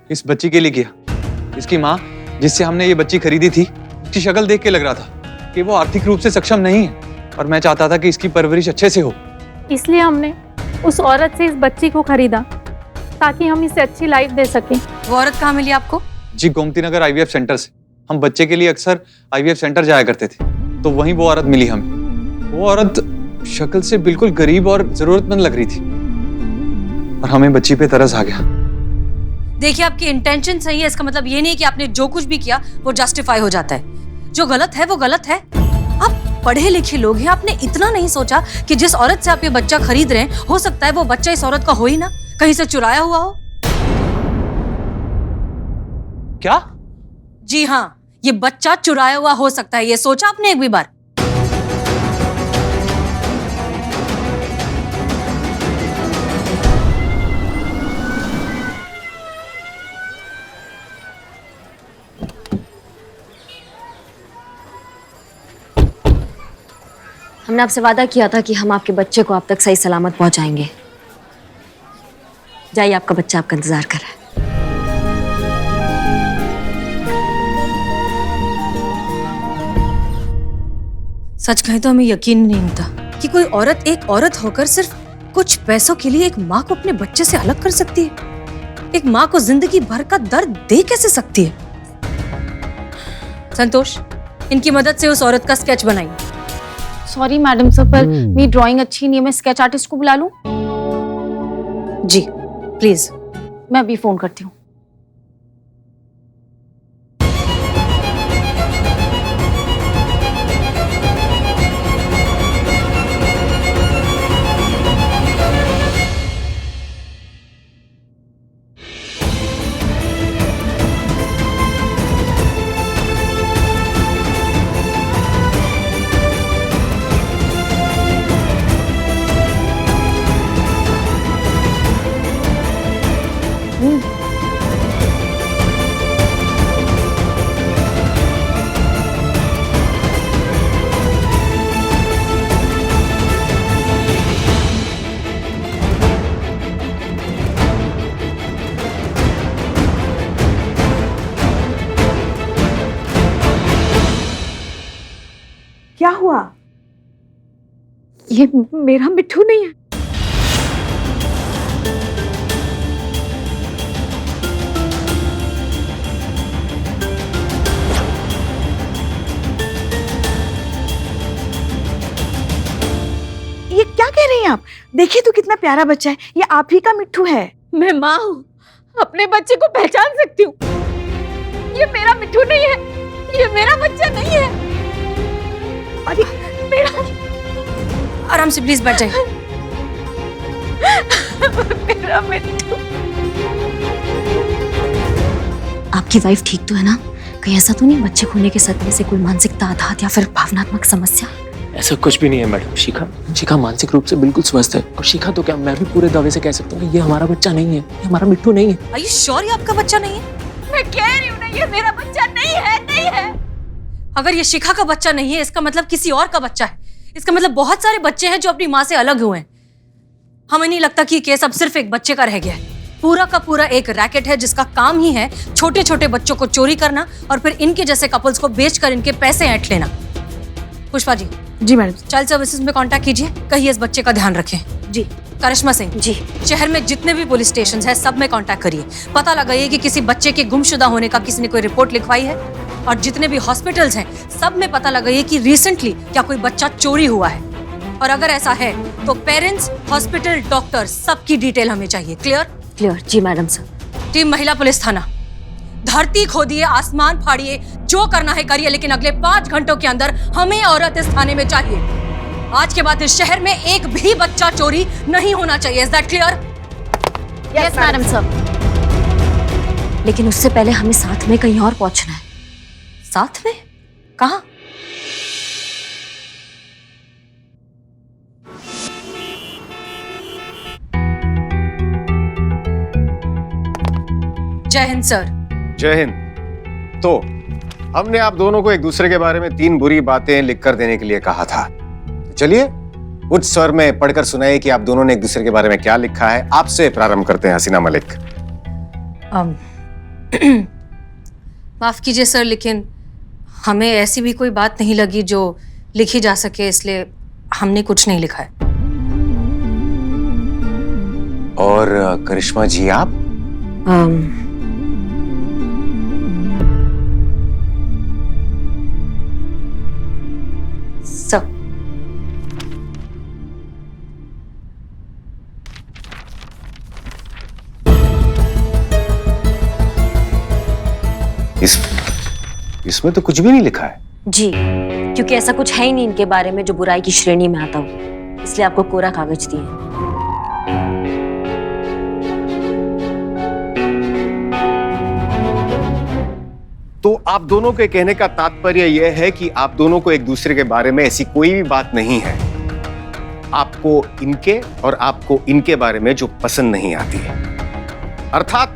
इस बच्ची के लिए किया। इसकी माँ जिससे हमने ये बच्ची खरीदी थी, उसकी शक्ल देख के लग रहा था कि वो आर्थिक रूप से सक्षम नहीं है, और मैं चाहता था कि इसकी परवरिश अच्छे से हो। इसलिए हमने उस औरत से इस बच्ची को खरीदा ताकि हम इसे अच्छी लाइफ दे सकें। वो औरत कहाँ मिली आपको? जी गोमती नगर IVF सेंटर से। हम बच्चे के लिए अक्सर IVF सेंटर जाया करते थे, तो वहीं वो औरत मिली हमें। वो औरत शक्ल से बिल्कुल गरीब और जरूरतमंद लग रही थी, और हमें बच्ची पे तरस आ गया। देखिए आपकी इंटेंशन सही है, इसका मतलब ये नहीं कि आपने जो कुछ भी किया वो जस्टिफाई हो जाता है। जो गलत है वो गलत है। आप पढ़े लिखे लोग हैं, आपने इतना नहीं सोचा कि जिस औरत से आप ये बच्चा खरीद रहे हैं, हो सकता है वो बच्चा इस औरत का हो ही ना, कहीं से चुराया हुआ हो। क्या? जी हाँ, ये बच्चा चुराया हुआ हो सकता है, ये सोचा आपने एक भी बार? हमने आपसे वादा किया था कि हम आपके बच्चे को आप तक सही सलामत पहुंचाएंगे। जाइए, आपका बच्चा आपका इंतजार कर रहा है। सच कहें तो हमें यकीन नहीं होता कि कोई औरत एक औरत होकर सिर्फ कुछ पैसों के लिए एक माँ को अपने बच्चे से अलग कर सकती है। एक माँ को जिंदगी भर का दर्द दे कैसे सकती है? संतोष, इनकी मदद से उस औरत का स्केच बनाइए। सॉरी मैडम सर, पर मेरी ड्राइंग अच्छी नहीं है, मैं स्केच आर्टिस्ट को बुला लूं? जी प्लीज। मैं अभी फोन करती हूँ। क्या हुआ? ये मेरा मिट्ठू नहीं है। नहीं आप? देखिए तो कितना प्यारा बच्चा है, ये आप ही का मिट्ठू है। मैं माँ हूँ, अपने बच्चे को पहचान सकती हूँ। ये मेरा मिट्ठू नहीं है, ये मेरा बच्चा नहीं है। अरे मेरा, आराम से प्लीज बैठ जाइए। मेरा मिट्ठू। आपकी वाइफ ठीक तो है ना? कहीं ऐसा तो नहीं बच्चे खोने के सदमे से कोई मानसिक आघात या फिर भावनात्मक समस्या? ऐसा कुछ भी नहीं है मैडम। शिखा मानसिक रूप से बिल्कुल स्वस्थ है। और शिखा तो क्या, मैं भी पूरे दावे से कह सकता हूँ कि ये हमारा बच्चा नहीं है, ये हमारा मिट्ठू नहीं है। Are you sure ये आपका बच्चा नहीं है? मैं कह रही हूँ ना, ये मेरा बच्चा नहीं है, नहीं है। अगर ये शिखा का बच्चा नहीं है, इसका मतलब किसी और का बच्चा है। इसका मतलब बहुत सारे बच्चे हैं जो अपनी माँ से अलग हुए हैं। हमें नहीं लगता कि ये केस अब सिर्फ एक बच्चे का रह गया है। पूरा का पूरा एक रैकेट है जिसका काम ही है छोटे छोटे बच्चों को चोरी करना और फिर इनके जैसे कपल्स को बेचकर इनके पैसे ऐंठ लेना। पुष्पा जी। जी मैडम। चाइल्ड सर्विसेज में कांटेक्ट कीजिए, कहिए इस बच्चे का ध्यान रखें। जी। करिश्मा सिंह जी। शहर में जितने भी पुलिस स्टेशन है सब में कांटेक्ट करिए, पता लगाइए कि किसी बच्चे के गुमशुदा होने का किसी ने कोई रिपोर्ट लिखवाई है। और जितने भी हॉस्पिटल्स हैं सब में पता लगाइए कि रिसेंटली क्या कोई बच्चा चोरी हुआ है। और अगर ऐसा है तो पेरेंट्स, हॉस्पिटल, डॉक्टर सबकी डिटेल हमें चाहिए। क्लियर? क्लियर। जी मैडम सर। टीम महिला पुलिस थाना, धरती खोदिए, आसमान फाड़िए, जो करना है करिए, लेकिन अगले 5 घंटों के अंदर हमें औरत इस थाने में चाहिए। आज के बाद इस शहर में एक भी बच्चा चोरी नहीं होना चाहिए। Is that clear? Yes madam sir. लेकिन उससे पहले हमें साथ में कहीं और पहुंचना है। साथ में? कहां? जय हिंद सर। जय हिंद। तो हमने आप दोनों को एक दूसरे के बारे में 3 बुरी बातें लिखकर देने के लिए कहा था। चलिए उच्च स्वर में पढ़कर सुनाइए कि आप दोनों ने एक दूसरे के बारे में क्या लिखा है। आपसे प्रारंभ करते हैं हसीना मलिक। माफ कीजिए सर, लेकिन हमें ऐसी भी कोई बात नहीं लगी जो लिखी जा सके, इसलिए हमने कुछ नहीं लिखा है। और करिश्मा जी आप? सब इसमें तो कुछ भी नहीं लिखा है। जी, क्योंकि ऐसा कुछ है ही नहीं इनके बारे में जो बुराई की श्रेणी में आता हो, इसलिए आपको कोरा कागज दिए। तो आप दोनों के कहने का तात्पर्य यह है कि आप दोनों को एक दूसरे के बारे में ऐसी कोई भी बात नहीं है, आपको इनके और आपको इनके बारे में जो पसंद नहीं आती है। अर्थात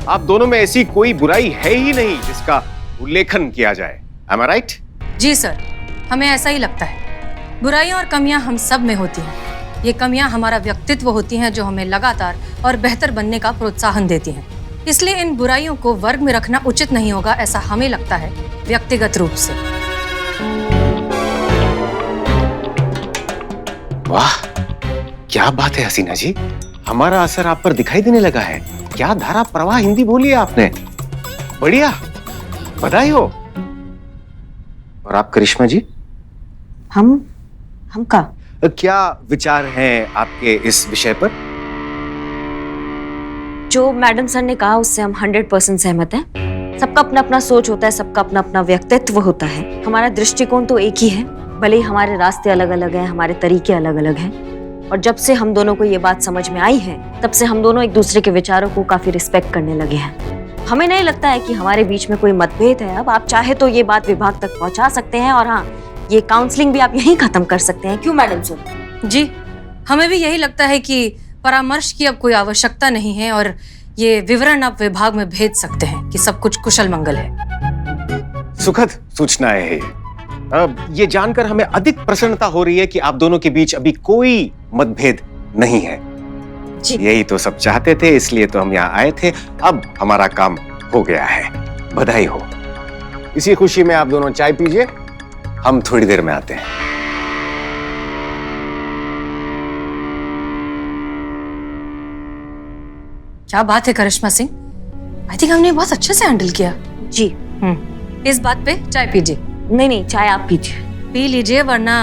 आप दोनों में ऐसी कोई बुराई है ही नहीं जिसका उल्लेखन किया जाए। Am I right? जी सर, हमें ऐसा ही लगता है। बुराइयां और कमियां हम सब में होती हैं। ये कमियां हमारा व्यक्तित्व होती हैं जो हमें लगातार और बेहतर बनने का प्रोत्साहन देती हैं। इसलिए इन बुराइयों को वर्ग में रखना उचित नहीं होगा, ऐसा हमें लगता है व्यक्तिगत रूप से। वाह, क्या बात है हसीना जी, हमारा असर आप पर दिखाई देने लगा है। क्या धारा प्रवाह हिंदी बोली है आपने, बढ़िया, बधाई हो। और आप करिश्मा जी? हम का क्या विचार हैं आपके इस विषय पर? जो मैडम सर ने कहा उससे हम 100% सहमत हैं। सबका अपना अपना सोच होता है, सबका अपना अपना व्यक्तित्व होता है। हमारा दृष्टिकोण तो एक ही है, भले ही हमारे रास्ते अलग अलग हैं, हमारे तरीके अलग अलग हैं। और जब से हम दोनों को ये बात समझ में आई है, तब से हम दोनों एक दूसरे के विचारों को काफी रिस्पेक्ट करने लगे हैं। हमें नहीं लगता है कि हमारे बीच में कोई मतभेद है। अब आप चाहे तो ये बात विभाग तक पहुंचा सकते हैं, और हाँ, ये काउंसलिंग भी आप यहीं खत्म कर सकते हैं। क्यों मैडम सर? जी, हमें भी यही लगता है कि परामर्श की अब कोई आवश्यकता नहीं है और ये विवरण आप विभाग में भेज सकते हैं कि सब कुछ कुशल मंगल है। सुखद सूचना है ये जानकर हमें अधिक प्रसन्नता हो रही है कि आप दोनों के बीच अभी कोई मतभेद नहीं है। यही तो सब चाहते थे, इसलिए तो हम यहाँ आए थे। अब हमारा काम हो गया है, बधाई हो। इसी खुशी में आप दोनों चाय पीजिए, हम थोड़ी देर में आते हैं। क्या बात है करिश्मा सिंह, आई थिंक हमने बहुत अच्छे से हैंडल किया। जी। इस बात पे चाय पीजिए। नहीं, चाय आप पीजिए। पी लीजिए, वरना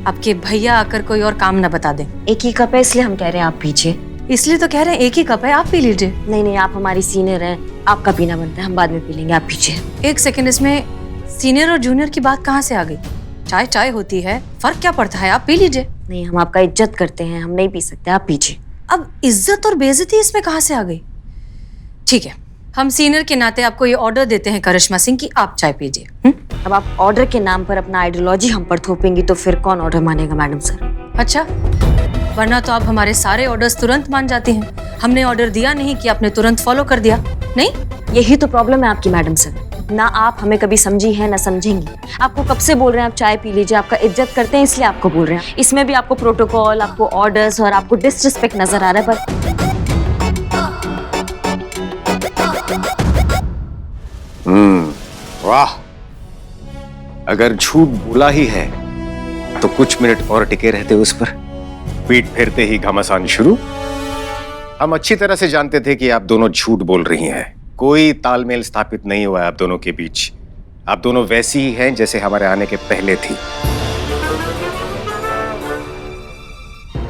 आपके भैया आकर कोई और काम ना बता दें। एक ही कप है इसलिए हम कह रहे हैं आप पीजिए। इसलिए तो कह रहे हैं एक ही कप है, आप पी लीजिए। नहीं नहीं, आप हमारी सीनियर हैं, आपका पीना बनता है, हम बाद में पी लेंगे, आप पीजिए। एक सेकंड, इसमें सीनियर और जूनियर की बात कहाँ से आ गई? चाय चाय होती है, फर्क क्या पड़ता है, आप पी लीजिए। नहीं, हम आपका इज्जत करते हैं, हम नहीं पी सकते, आप पीजिए। अब इज्जत और बेइज्जती इसमें कहाँ से आ गई? ठीक है, हम सीनियर के नाते आपको ये ऑर्डर देते हैं करिश्मा सिंह की आप चाय पीजिए। अब आप ऑर्डर के नाम पर अपना आइडियोलॉजी हम पर थोपेंगी तो फिर कौन ऑर्डर मानेगा मैडम सर? अच्छा, वरना तो आप हमारे सारे ऑर्डर्स तुरंत मान जाती हैं। हमने ऑर्डर दिया नहीं कि आपने तुरंत फॉलो कर दिया। नहीं, यही तो प्रॉब्लम है आपकी मैडम सर, ना आप हमें कभी समझी है ना समझेंगी। आपको कब से बोल रहे हैं आप चाय पी लीजिए, आपका इज्जत करते हैं इसलिए आपको बोल रहे हैं। इसमें भी आपको प्रोटोकॉल, आपको ऑर्डर्स और आपको डिसरिस्पेक्ट नजर आ रहा है। पर वाह, अगर झूठ बोला ही है तो कुछ मिनट और टिके रहते उस पर। पीठ फेरते ही घमासान शुरू। हम अच्छी तरह से जानते थे कि आप दोनों झूठ बोल रही हैं। कोई तालमेल स्थापित नहीं हुआ है आप दोनों के बीच। आप दोनों वैसी ही हैं जैसे हमारे आने के पहले थी।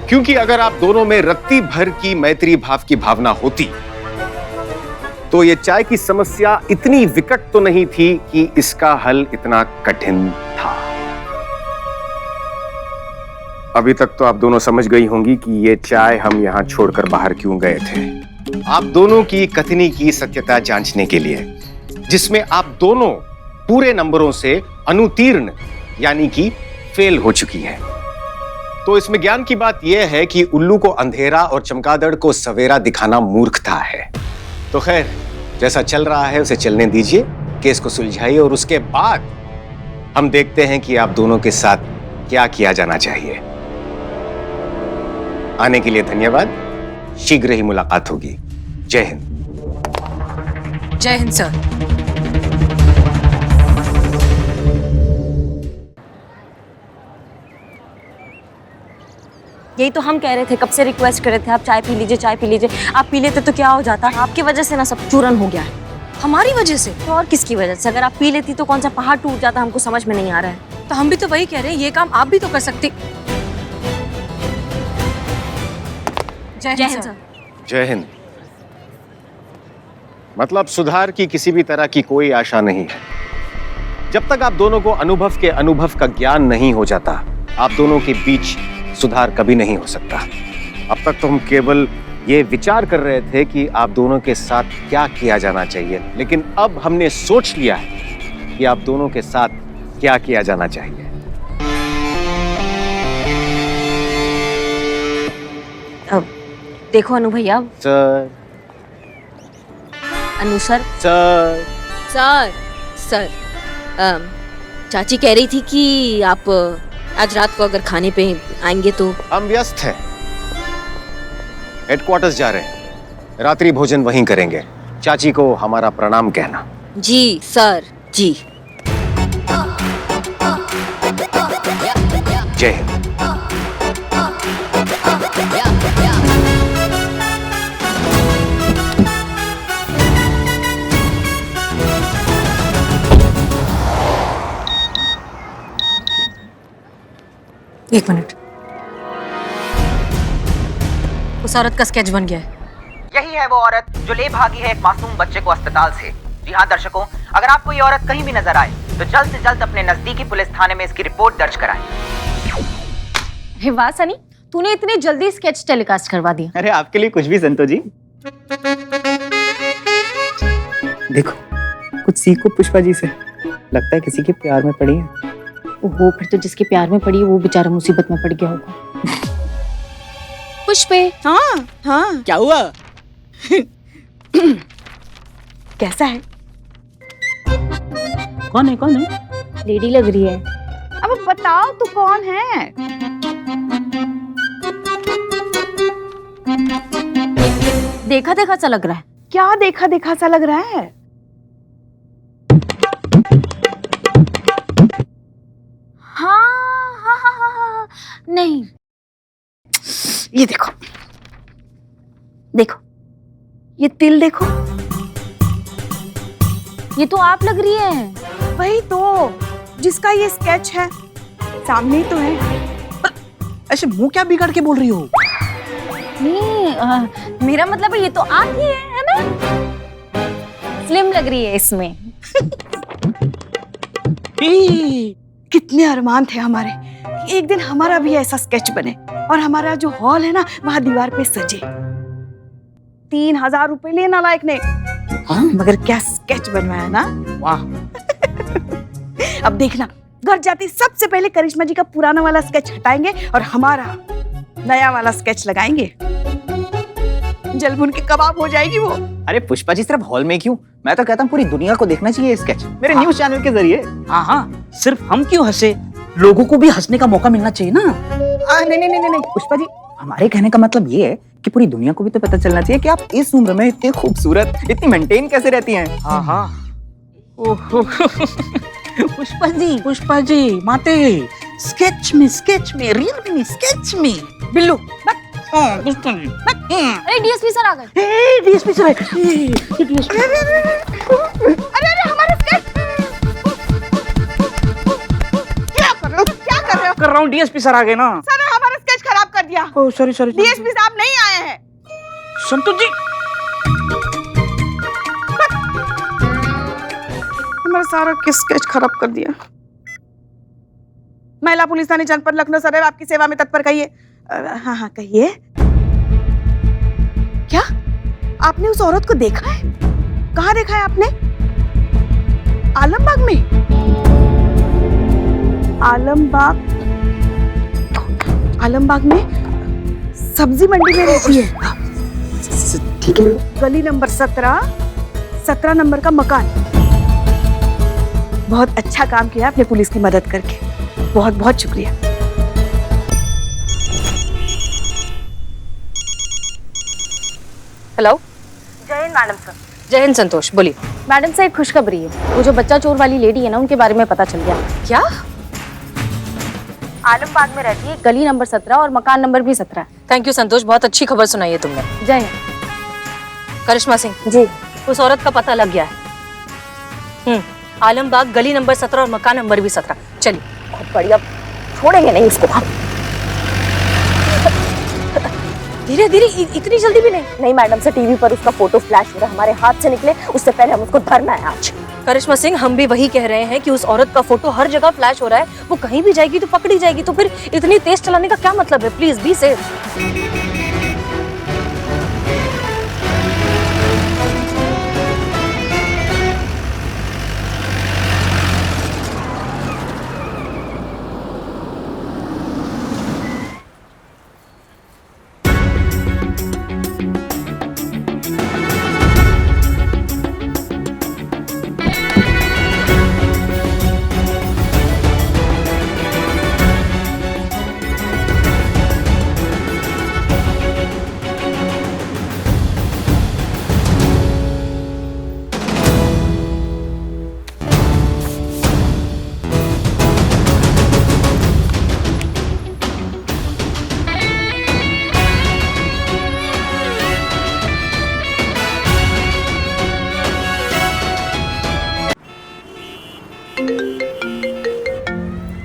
क्योंकि अगर आप दोनों में रत्ती भर की मैत्री भाव की भावना होती तो ये चाय की समस्या इतनी विकट तो नहीं थी कि इसका हल इतना कठिन था। अभी तक तो आप दोनों समझ गई होंगी कि ये चाय हम यहां छोड़कर बाहर क्यों गए थे। आप दोनों की कथनी की सत्यता जांचने के लिए, जिसमें आप दोनों पूरे नंबरों से अनुत्तीर्ण यानी कि फेल हो चुकी है। तो इसमें ज्ञान की बात यह है कि उल्लू को अंधेरा और चमगादड़ को सवेरा दिखाना मूर्खता है। तो खैर, जैसा चल रहा है उसे चलने दीजिए, केस को सुलझाइए और उसके बाद हम देखते हैं कि आप दोनों के साथ क्या किया जाना चाहिए। आने के लिए धन्यवाद। शीघ्र ही मुलाकात होगी। जय हिंद। जय हिंद सर। यही तो हम कह रहे थे, कब से रिक्वेस्ट कर रहे थे आप चाय पी लीजिए, चाय पी लीजिए। आप पी लेते तो क्या हो जाता? आपकी वजह से ना सब चूरन हो गया है। हमारी वजह से? तो और किसकी वजह से? अगर आप पी लेती तो कौन सा पहाड़ टूट जाता, हमको समझ में नहीं आ रहा है। तो हम भी तो वही कह रहे हैं, ये काम आप भी तो कर सकती। जय हिंद सर। जय हिंद। मतलब सुधार की किसी भी तरह की कोई आशा नहीं है। जब तक आप दोनों को अनुभव का ज्ञान नहीं हो जाता, आप दोनों के बीच सुधार कभी नहीं हो सकता। अब तक तो हम केवल ये विचार कर रहे थे कि आप दोनों के साथ क्या किया जाना चाहिए, लेकिन अब हमने सोच लिया है कि आप दोनों के साथ क्या किया जाना चाहिए। अब देखो अनु भैया। सर। अनु सर। सर। सर। सर, चाची कह रही थी कि आप आज रात को अगर खाने पे आएंगे तो। हम व्यस्त हैं, हेडक्वार्टर्स जा रहे हैं, रात्रि भोजन वहीं करेंगे। चाची को हमारा प्रणाम कहना। जी सर, जी। जय हिंद। एक मिनट, उस औरत का स्केच बन गया है। यही है वो औरत जो ले भागी है एक मासूम बच्चे को अस्पताल से। जी हाँ दर्शकों, अगर आपको ये औरत कहीं भी नजर आए तो जल्द से जल्द अपने नजदीकी पुलिस थाने में इसकी रिपोर्ट दर्ज कराएं। हे वाह सनी, तूने इतनी जल्दी स्केच टेलीकास्ट करवा दिया। अरे आपके लिए कुछ भी संतो जी। देखो, कुछ सीखो पुष्पा जी से। लगता है किसी के प्यार में पड़ी है। ओहो, फिर तो जिसके प्यार में पड़ी वो बेचारा मुसीबत में पड़ गया होगा। पुष्पे। हाँ हाँ। क्या हुआ? कैसा है? कौन है? कौन है? लेडी लग रही है। अब बताओ तू कौन है? देखा देखा सा लग रहा है। क्या देखा देखा सा लग रहा है? हाँ, नहीं। ये देखो, देखो, ये तिल देखो। ये तो आप लग रही है। वही तो, जिसका ये स्केच है, सामने ही तो है। ऐसे मुंह क्या बिगाड़ के बोल रही हो? नहीं मेरा मतलब ये तो आप ही है ना? स्लिम लग रही है इसमें। कितने अरमान थे हमारे कि एक दिन हमारा भी ऐसा स्केच बने और हमारा जो हॉल है ना वहाँ दीवार पे सजे। 3000 रुपए लेना लायक ने। हाँ? मगर क्या स्केच बनवाया ना, वाह। अब देखना, घर जाती सबसे पहले करिश्मा जी का पुराना वाला स्केच हटाएंगे और हमारा नया वाला स्केच लगाएंगे। जलभुन के कबाब हो जाएगी वो। अरे पुष्पा जी, सिर्फ हॉल में क्यों, मैं तो कहता हूँ पूरी दुनिया को देखना चाहिए स्केच, मेरे न्यूज चैनल के जरिए। हाँ हाँ, सिर्फ हम क्यों हंसे, लोगों को भी हंसने का मौका मिलना चाहिए ना। नहीं पुष्पा जी, हमारे कहने का मतलब ये है कि पूरी दुनिया को भी तो पता चलना चाहिए कि आप इस उम्र में इतनी खूबसूरत, इतनी मेंटेन कैसे रहती हैं। हाँ हाँ। पुष्पा जी माते, स्केच में रियल में स्केच में। बिल्लू पुष्पा जी। अरे डीएसपी सर आ गए। DSP sir. अरे हमारा स्केच क्या कर रहे हो, क्या कर रहे हो? कर रहा हूँ, डीएसपी सर आ गए ना। सर ने हमारा स्केच खराब कर दिया। Oh sorry. डीएसपी साहब नहीं आए हैं। संतोष जी, हमारा सारा स्केच खराब कर दिया। महिला पुलिस थाने जनपद लखनऊ सदैव आपकी सेवा में तत्पर। कहिए। हाँ कहिए। क्या आपने उस औरत को देखा है? कहाँ देखा है आपने? आलमबाग में? आलमबाग में सब्जी मंडी में रहती है। ठीक है। गली नंबर 17 नंबर का मकान। बहुत अच्छा काम किया आपने पुलिस की मदद करके, बहुत बहुत शुक्रिया। हेलो। जय हिंद मैडम सर। जय हिंद संतोष, बोलिए। मैडम सर, एक खुशखबरी है। वो जो बच्चा चोर वाली लेडी है ना, उनके बारे में पता चल गया। क्या? आलमबाग में रहती है, गली नंबर 17 और मकान नंबर भी 17। थैंक यू संतोष, बहुत अच्छी खबर सुनाई है तुमने। जय हिंद। करिश्मा सिंह जी, उस औरत का पता लग गया है। आलमबाग गली नंबर 17 और मकान नंबर भी 17। चलिए। बहुत बढ़िया, छोड़ेंगे नहीं इसको हम। धीरे धीरे, इतनी जल्दी भी नहीं। नहीं मैडम से टीवी पर उसका फोटो फ्लैश हो रहा है, हमारे हाथ से निकले उससे पहले हम उसको धरना है आज। करिश्मा सिंह, हम भी वही कह रहे हैं कि उस औरत का फोटो हर जगह फ्लैश हो रहा है, वो कहीं भी जाएगी तो पकड़ी जाएगी, तो फिर इतनी तेज चलाने का क्या मतलब है? Please be safe.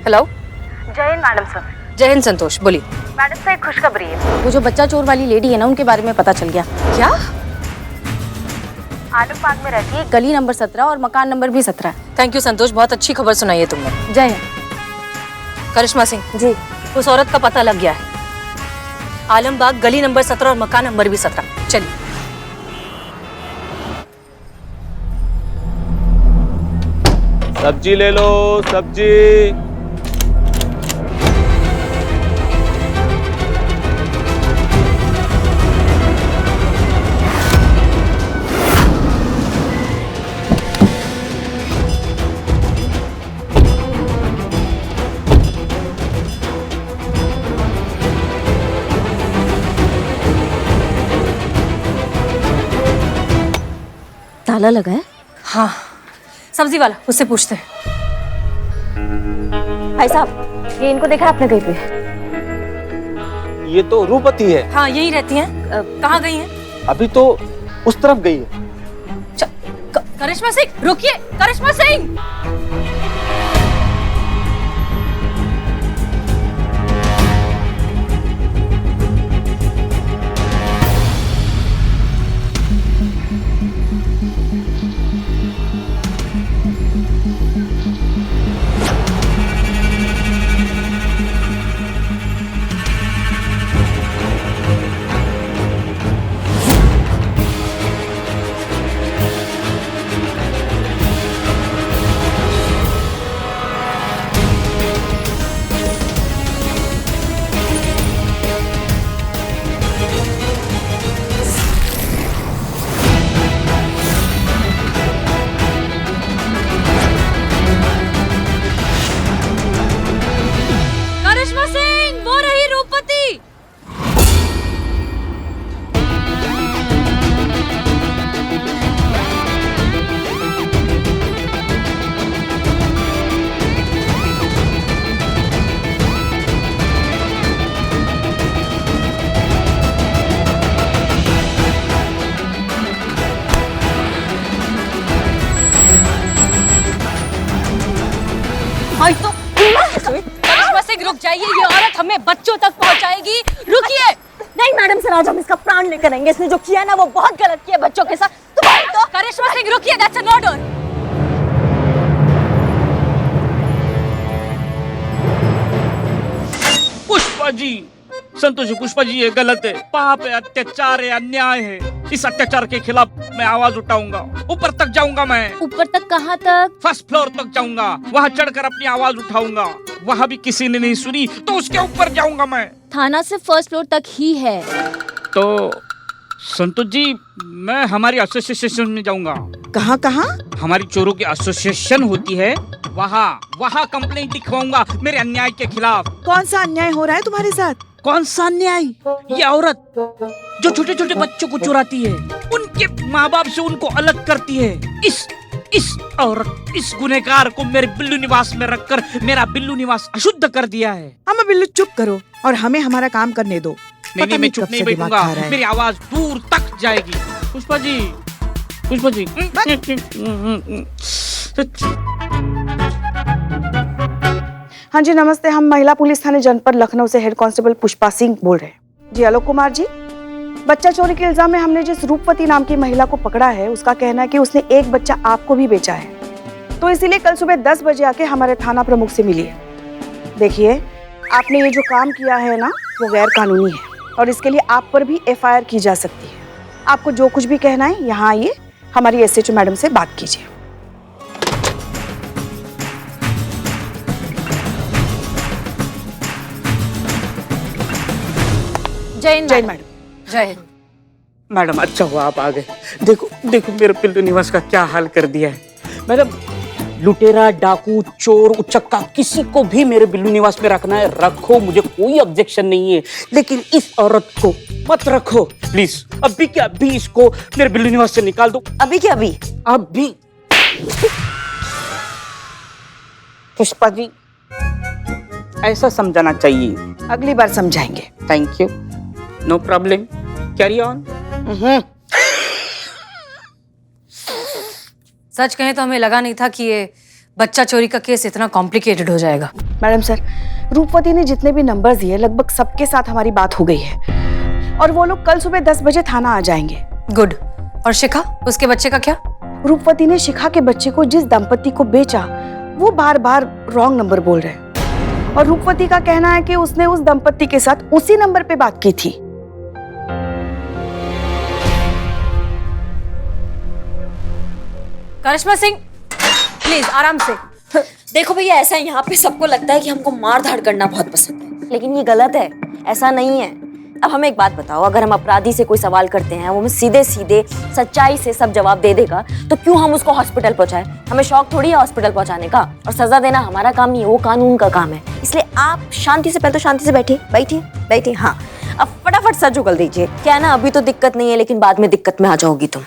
हेलो। जय हिंद मैडम सर। जय हिंद संतोष, बोलिए। मैडम सर, एक खुशखबरी है। वो जो बच्चा चोर वाली लेडी है ना, उनके बारे में पता चल गया। क्या? आलमबाग में रहती है, गली नंबर 17 और मकान नंबर भी 17। थैंक यू संतोष, बहुत अच्छी खबर सुनाई है तुमने। जय हिंद। करिश्मा सिंह जी, उस औरत का पता लग गया है। आलमबाग गली नंबर 17 और मकान नंबर भी 17। चलिए। सब्जी ले लो, सब्जी। ताला लगा है? हाँ, सब्जी वाला, उससे पूछते हैं। भाई साहब, ये इनको देखा आपने कहीं पे? ये तो रूपति है। हाँ, यही रहती हैं। कहाँ गई हैं? अभी तो उस तरफ गई है। करिश्मा सिंह, रुकिए। करिश्मा सिंह, हमें बच्चों तक पहुंचाएगी। रुकिए। नहीं मैडम सर, आज हम इसका प्राण लेकर आएंगे। इसने जो किया ना वो बहुत गलत किया बच्चों के साथ। तुम्हारी तो करिश्मा सिंह रुकिए, that's an order. Pushpa ji, Santosh ji, Pushpa ji ये गलत है, पाप है, अत्याचार है, अन्याय है। इस अत्याचार के खिलाफ मैं आवाज उठाऊंगा। ऊपर तक जाऊंगा मैं। ऊपर तक कहाँ तक? फर्स्ट फ्लोर तक जाऊंगा, वहाँ चढ़कर अपनी आवाज उठाऊंगा। वहाँ भी किसी ने नहीं सुनी तो उसके ऊपर जाऊंगा मैं। थाना से फर्स्ट फ्लोर तक ही है। तो संतोष जी, मैं हमारी एसोसिएशन में जाऊंगा। कहाँ कहाँ? हमारी चोरों की एसोसिएशन होती है, वहाँ कंप्लेंट लिखवाऊंगा मेरे अन्याय के खिलाफ। कौन सा अन्याय हो रहा है तुम्हारे साथ? कौन सा अन्याय? ये औरत जो छोटे छोटे बच्चों को चुराती है, उनके माँ बाप से उनको अलग करती है। इस औरत, इस गुनहगार को मेरे बिल्लू निवास में रखकर मेरा बिल्लू निवास अशुद्ध कर दिया है। हम बिल्लू चुप करो और हमें हमारा काम करने दो। नहीं, मैं चुप नहीं बैठूंगा। मेरी आवाज दूर तक जाएगी। पुष्पा जी, पुष्पा जी। हाँ जी नमस्ते, हम महिला पुलिस थाने जनपद लखनऊ से हेड कांस्टेबल पुष्पा सिंह बोल रहे हैं। जी आलोक कुमार जी, बच्चा चोरी के इल्जाम में हमने जिस रूपवती नाम की महिला को पकड़ा है, उसका कहना है कि उसने एक बच्चा आपको भी बेचा है। तो इसीलिए कल सुबह 10 बजे आके हमारे थाना प्रमुख से मिली है। देखिए, आपने ये जो काम किया है ना, वो गैर कानूनी है और इसके लिए आप पर भी FIR की जा सकती है। आपको जो कुछ भी कहना है यहाँ आइए, हमारी SHO मैडम से बात कीजिए। जय मैडम। जय हिंद। मैडम अच्छा हुआ आप आ गए। देखो देखो मेरे बिल्लू निवास का क्या हाल कर दिया है। मैडम, लुटेरा, डाकू, चोर, उचक्का किसी को भी मेरे बिल्लू निवास में रखना है, रखो, मुझे कोई ऑब्जेक्शन नहीं है। लेकिन इस औरत को मत रखो प्लीज। अभी क्या अभी इसको मेरे बिल्लू निवास से निकाल दो। अभी क्या अभी? अभी। पुष्पा जी, ऐसा समझाना चाहिए। अगली बार समझाएंगे। Thank you, no problem, carry on. सच कहें तो हमें लगा नहीं था कि ये बच्चा चोरी का केस इतना कॉम्प्लिकेटेड हो जाएगा। मैडम सर, रूपवती ने जितने भी नंबर्स दिए लगभग सबके साथ हमारी बात हो गई है और वो लोग कल सुबह 10 बजे थाना आ जाएंगे। गुड। और शिखा, उसके बच्चे का क्या? रूपवती ने शिखा के बच्चे को जिस दंपति को बेचा, वो बार बार रॉन्ग नंबर बोल रहे हैं और रूपवती का कहना है कि उसने उस दंपति के साथ उसी नंबर पे बात की थी। करिश्मा सिंह, प्लीज आराम से। देखो भैया, ऐसा है, यहाँ पे सबको लगता है कि हमको मार धाड़ करना बहुत पसंद है, लेकिन ये गलत है, ऐसा नहीं है। अब हमें एक बात बताओ, अगर हम अपराधी से कोई सवाल करते हैं, वो हमें सीधे सीधे सच्चाई से सब जवाब दे देगा, तो क्यों हम उसको हॉस्पिटल पहुंचाएं? हमें शौक थोड़ी है हॉस्पिटल पहुंचाने का, और सजा देना हमारा काम नहीं है, वो कानून का काम है। इसलिए आप शांति से, पहले तो शांति से बैठिए। हाँ, अब फटाफट सर उगल दीजिए। क्या है ना, अभी तो दिक्कत नहीं है, लेकिन बाद में दिक्कत में आ जाओगी तुम।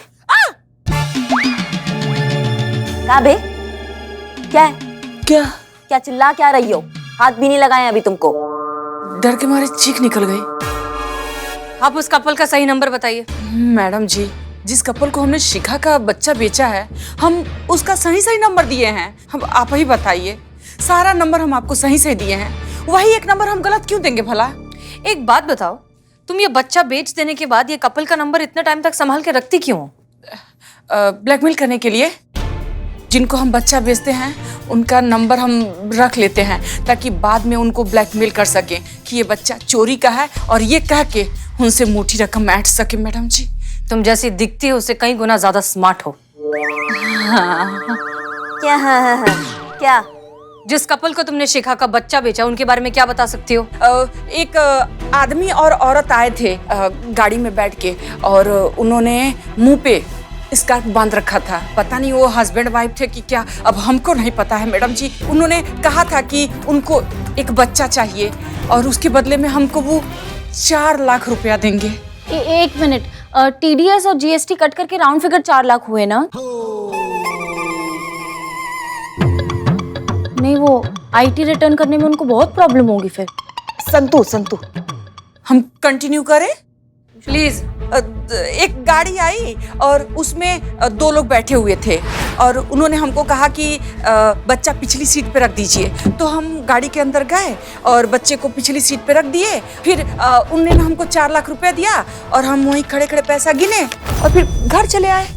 क्या बे? क्या है? क्या चिल्ला क्या रही हो? हाथ भी नहीं लगाए अभी तुमको। डर के मारे चीख निकल गई। आप उस कपल का सही नंबर बताइए। मैडम जी, जिस कपल को हमने शिखा का बच्चा बेचा है, हम उसका सही नंबर दिए हैं। हम आप ही बताइए, सारा नंबर हम आपको सही से दिए हैं, वही एक नंबर हम गलत क्यों देंगे भला? एक बात बताओ, तुम ये बच्चा बेच देने के बाद ये कपल का नंबर इतने टाइम तक संभाल के रखती क्यों? ब्लैकमेल करने के लिए। जिनको हम बच्चा बेचते हैं उनका नंबर हम रख लेते हैं ताकि बाद में उनको ब्लैकमेल कर सकें कि ये बच्चा चोरी का है और ये कह के उनसे मोटी रकम ऐंठ सके। मैडम जी, तुम जैसी दिखती हो उससे कई गुना ज्यादा स्मार्ट हो। क्या? क्या? जिस कपल को तुमने शिखा का बच्चा बेचा, उनके बारे में क्या बता सकती हो? एक आदमी और औरत आए थे गाड़ी में बैठ के, और उन्होंने मुंह पे स्कार्फ बांध रखा था। पता नहीं वो हस्बैंड वाइफ थे कि क्या, अब हमको नहीं पता है मैडम जी। उन्होंने कहा था कि उनको एक बच्चा चाहिए और उसके बदले में हमको वो 4 लाख रुपया देंगे। एक मिनट, TDS और GST कट करके राउंड फिगर 4 लाख हुए ना? नहीं, वो IT रिटर्न करने में उनको बहुत प्रॉब्लम होगी फिर। संतु, हम कंटिन्यू करें? प्लीज एक गाड़ी आई और उसमें 2 लोग बैठे हुए थे और उन्होंने हमको कहा कि बच्चा पिछली सीट पे रख दीजिए। तो हम गाड़ी के अंदर गए और बच्चे को पिछली सीट पे रख दिए। फिर उन्होंने हमको 4 लाख रुपया दिया और हम वहीं खड़े खड़े पैसा गिने और फिर घर चले आए।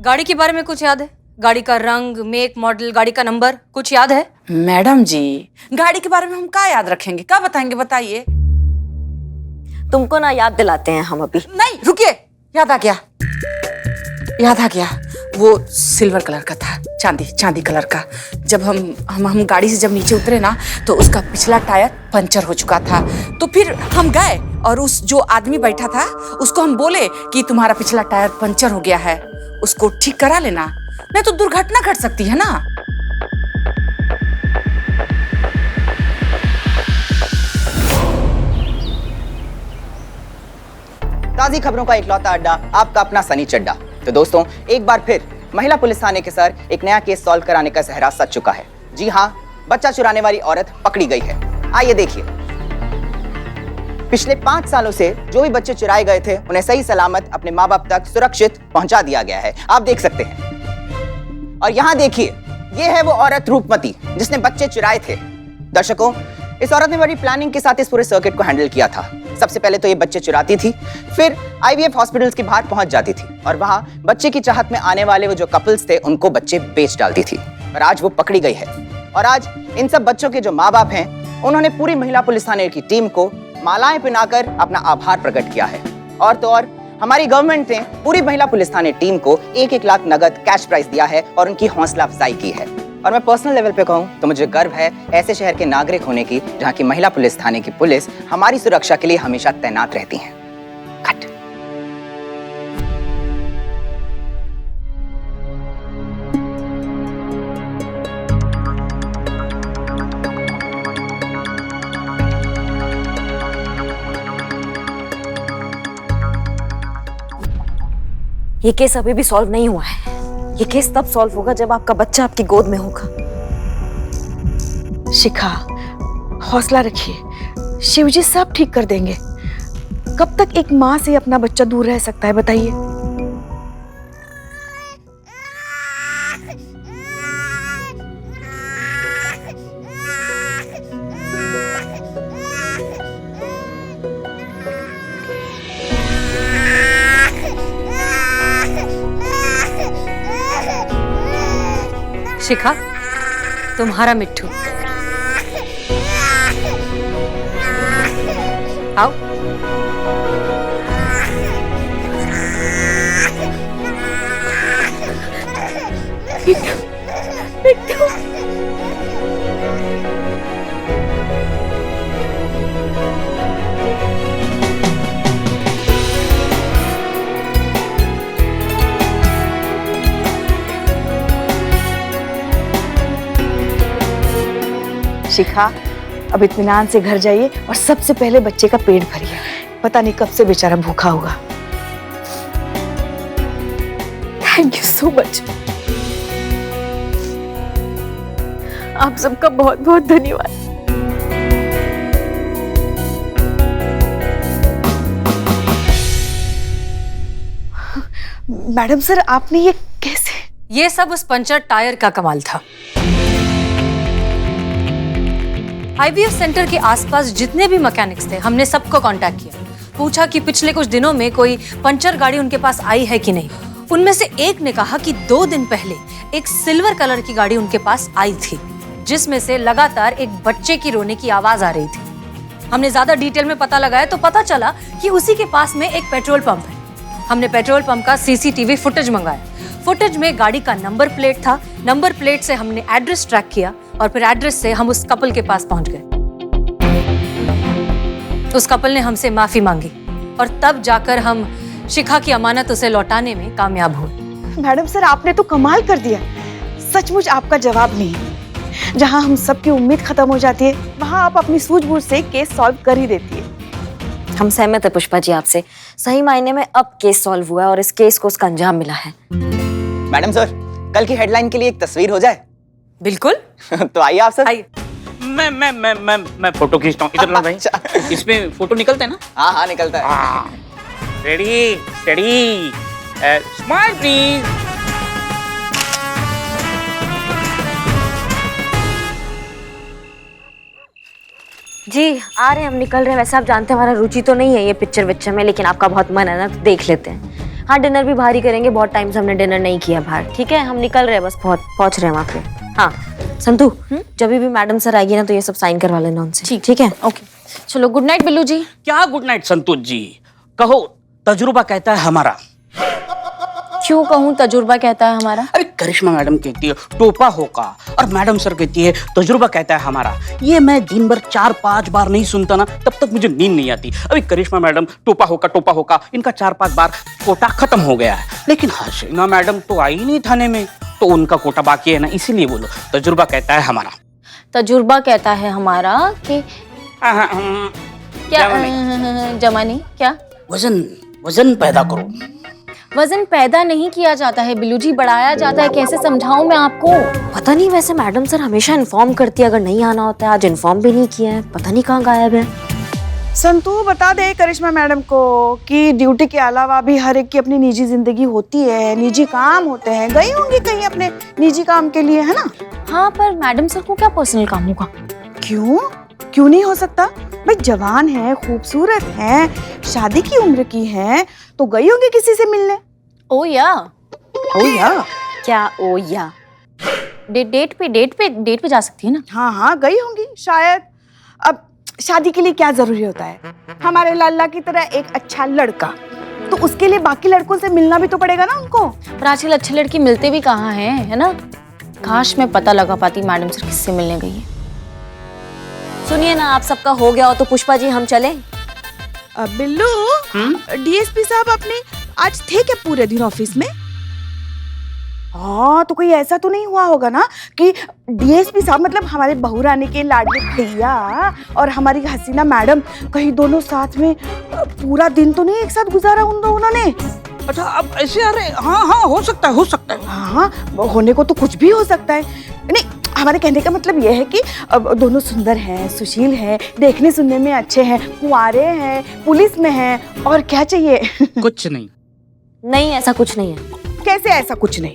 गाड़ी के बारे में कुछ याद है? गाड़ी का रंग, मेक, मॉडल, गाड़ी का नंबर कुछ याद है? मैडम जी, गाड़ी के बारे में हम क्या याद रखेंगे, क्या बताएंगे, बताइए। तुमको ना याद दिलाते हैं हम अभी। नहीं रुकिए, याद आ गया, याद आ गया। वो सिल्वर कलर का था, चांदी कलर का। जब हम गाड़ी से जब नीचे उतरे ना तो उसका पिछला टायर पंचर हो चुका था। तो फिर हम गए और उस जो आदमी बैठा था उसको हम बोले कि तुम्हारा पिछला टायर पंचर हो गया है, उसको ठीक करा लेना, नहीं तो दुर्घटना घट सकती है ना। ताज़ी खबरों का इकलौता अड्डा, आपका अपना सनी चड्डा। तो दोस्तों, एक बार फिर महिला पुलिस थाने के सर एक नया केस सॉल्व कराने का सहरा सच चुका है। जी हाँ, बच्चा चुराने वाली औरत पकड़ी गई है। आइए देखिए। पिछले 5 सालों से जो भी बच्चे चुराए गए थे उन्हें सही सलामत अपने माँ बाप तक सुरक्षित पहुंचा दिया गया है। आप देख सकते हैं। और यहाँ देखिए, ये है वो औरत रूपमती जिसने बच्चे चुराए थे। दर्शकों, इस औरत ने बड़ी प्लानिंग के साथ इस पूरे सर्किट को हैंडल किया था। सबसे पहले तो ये बच्चे चुराती थी, फिर आईवीएफ हॉस्पिटल्स के बाहर पहुंच जाती थी और वहां बच्चे की चाहत में आने वाले वो जो कपल्स थे उनको बच्चे बेच डालती थी। और आज वो पकड़ी गई है और आज इन सब बच्चों के जो माँ बाप हैं उन्होंने पूरी महिला पुलिस थाने की टीम को मालाएं पहनाकर अपना आभार प्रकट किया है। और तो और हमारी गवर्नमेंट ने पूरी महिला पुलिस थाने टीम को 1-1 लाख नगद कैश प्राइज दिया है और उनकी हौसला अफजाई की है। और मैं पर्सनल लेवल पे कहूँ तो मुझे गर्व है ऐसे शहर के नागरिक होने की जहाँ की महिला पुलिस थाने की पुलिस हमारी सुरक्षा के लिए हमेशा तैनात रहती हैं। कट। ये केस अभी भी सॉल्व नहीं हुआ है। ये केस तब सॉल्व होगा जब आपका बच्चा आपकी गोद में होगा। शिखा, हौसला रखिए, शिवजी सब ठीक कर देंगे। कब तक एक माँ से अपना बच्चा दूर रह सकता है, बताइए। शिखा, तुम्हारा मिट्ठू। आओ। मिट्ठू। शिखा, अब इत्मीनान से घर जाइए और सबसे पहले बच्चे का पेट भरिए। पता नहीं कब से बेचारा भूखा होगा। Thank you so much. आप सबका बहुत बहुत धन्यवाद। मैडम सर, आपने ये कैसे? ये सब उस पंचर टायर का कमाल था। आईवीएफ सेंटर के आसपास जितने भी मैकेनिक्स थे हमने सबको कांटेक्ट किया, पूछा कि पिछले कुछ दिनों में कोई पंचर गाड़ी उनके पास आई है कि नहीं। उनमें से एक ने कहा कि 2 दिन पहले एक सिल्वर कलर की गाड़ी उनके पास आई थी जिसमें से लगातार एक बच्चे की रोने की आवाज आ रही थी। हमने ज्यादा डिटेल में पता लगाया तो पता चला कि उसी के पास में एक पेट्रोल पंप है। हमने पेट्रोल पंप का सीसीटीवी फुटेज मंगाया। फुटेज में गाड़ी का नंबर प्लेट था। नंबर प्लेट से हमने एड्रेस ट्रैक किया और फिर एड्रेस से हम उस कपल के पास पहुंच गए। उस कपल ने हमसे माफी मांगी और तब जाकर हम शिखा की अमानत उसे लौटाने में कामयाब हुए। मैडम सर, आपने तो कमाल कर दिया। सचमुच आपका जवाब नहीं है। जहां हम सबकी उम्मीद खत्म हो जाती है वहां आप अपनी सूझबूझ से केस सॉल्व कर ही देती है। हम सहमत है पुष्पा जी आपसे। सही मायने में अब केस सॉल्व हुआ है और इस केस को उसका अंजाम मिला है। मैडम सर, कल की हेडलाइन के लिए एक तस्वीर हो जाए? बिल्कुल। तो आइए आप सर। आइए। मैं फोटो खींचता हूँ। इधर ला भाई। इसमें फोटो निकलता है ना? हाँ हाँ निकलता है। Ready steady smile please. जी आ रहे हैं, हम निकल रहे हैं। वैसे आप जानते हैं हमारा रुचि तो नहीं है ये पिक्चर विक्चर में, लेकिन आपका बहुत मन है ना, तो देख लेते हैं। हाँ डिनर भी बाहर ही करेंगे, बहुत टाइम से हमने डिनर नहीं किया बाहर। ठीक है हम निकल रहे हैं, बस पहुंच रहे हैं वहाँ पे। हाँ संतू जब भी मैडम सर आएगी ना तो ये सब साइन करवा लेना उनसे। ठीक है ओके चलो गुड नाइट बिल्लू जी। क्या गुड नाइट संतोष जी, कहो तजुर्बा कहता है हमारा। क्यों कहूँ तजुर्बा कहता है हमारा? अरे करिश्मा मैडम कहती है टोपा होगा और मैडम सर कहती है तजुर्बा कहता है हमारा। ये मैं दिन भर 4-5 बार नहीं सुनता ना तब तक मुझे नींद नहीं आती। अभी करिश्मा मैडम टोपा होगा इनका 4-5 बार कोटा खत्म हो गया है, लेकिन हसीना मैडम तो आई ही नहीं थाने में, तो उनका कोटा बाकी है ना, इसीलिए बोलो तजुर्बा कहता है हमारा। तजुर्बा कहता है हमारा कि क्या जमानी क्या वजन पैदा करो। वजन पैदा नहीं किया जाता है बिल्लू जी, बढ़ाया जाता है। कैसे समझाऊं मैं आपको? पता नहीं, वैसे मैडम सर हमेशा इन्फॉर्म करती है अगर नहीं आना होता है। आज इन्फॉर्म भी नहीं किया है, पता नहीं कहाँ गायब है। संतू बता दे करिश्मा मैडम को कि ड्यूटी के अलावा भी हर एक की अपनी निजी जिंदगी होती है, निजी काम होते हैं। गई होंगी कहीं अपने निजी काम के लिए, है ना? हाँ पर मैडम सर को क्या पर्सनल काम होगा? क्यों नहीं हो सकता भाई? जवान है, खूबसूरत है, शादी की उम्र की है, तो गई होंगी किसी से मिलने। ओ या क्या ओ या डेट पे जा सकती है ना? हाँ गई होंगी शायद। अब शादी के लिए क्या जरूरी होता है? हमारे लाला की तरह एक अच्छा लड़का, तो उसके लिए बाकी लड़कों से मिलना भी तो पड़ेगा ना उनको। पर आजकल अच्छे लड़के मिलते भी कहाँ हैं, है ना? काश मैं पता लगा पाती मैडम सर किससे मिलने गई है। सुनिए ना, आप सबका हो गया हो तो पुष्पा जी हम चलें? बिल्लू डीएसपी साहब अपने आज थे क्या पूरे दिन ऑफिस में? हाँ तो कोई ऐसा तो नहीं हुआ होगा ना कि डीएसपी साहब मतलब हमारे बहू रानी के लाडले भैया और हमारी हसीना मैडम कहीं दोनों साथ में पूरा दिन तो नहीं एक साथ गुजारा उन दोनों ने? अच्छा अब ऐसे आ रहे? हाँ हो सकता है। हाँ होने को तो कुछ भी हो सकता है। नहीं हमारे कहने का मतलब यह है कि अब दोनों सुंदर हैं, सुशील हैं, देखने सुनने में अच्छे हैं, कुंवारे हैं, पुलिस में हैं, और क्या चाहिए? कुछ नहीं ऐसा कुछ नहीं है। कैसे ऐसा कुछ नहीं?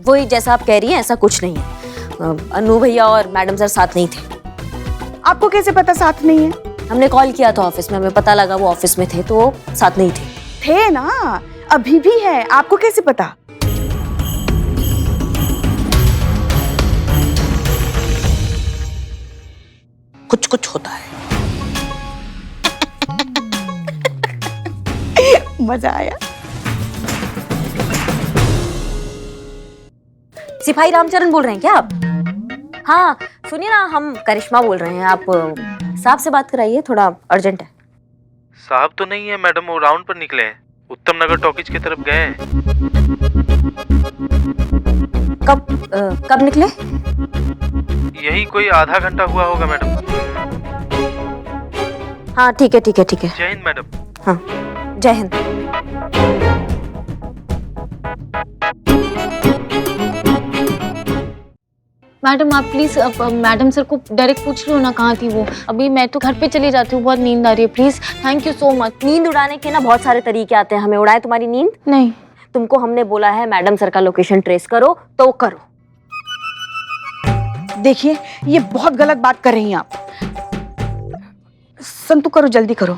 वही जैसा आप कह रही हैं ऐसा कुछ नहीं है। अनु भैया और मैडम सर साथ नहीं थे। आपको कैसे पता साथ नहीं है? हमने कॉल किया था ऑफिस में, हमें पता लगा वो ऑफिस में थे, तो वो साथ नहीं थे ना, अभी भी है। आपको कैसे पता? कुछ होता है। मजा आया। सिपाही रामचरण बोल रहे हैं क्या आप? हाँ सुनिए ना, हम करिश्मा बोल रहे हैं। आप साहब से बात कराइए, थोड़ा अर्जेंट है। साहब तो नहीं है मैडम, वो राउंड पर निकले हैं, उत्तम नगर टॉकीज की तरफ गए हैं। कब निकले? यही कोई आधा घंटा हुआ होगा मैडम। हाँ ठीक है। जय हिंद मैडम। हाँ जय हिंद। मैडम आप प्लीज मैडम सर को डायरेक्ट पूछ लो ना कहाँ थी वो। अभी मैं तो घर पे चली जाती हूँ, बहुत नींद आ रही है। Please thank you so much. नींद उड़ाने के ना बहुत सारे तरीके आते हैं, हमें उड़ाए तुम्हारी नींद? नहीं। तुमको हमने बोला है मैडम सर का लोकेशन ट्रेस करो तो करो। देखिए ये बहुत गलत बात कर रही हैं आप। संतु करो, जल्दी करो।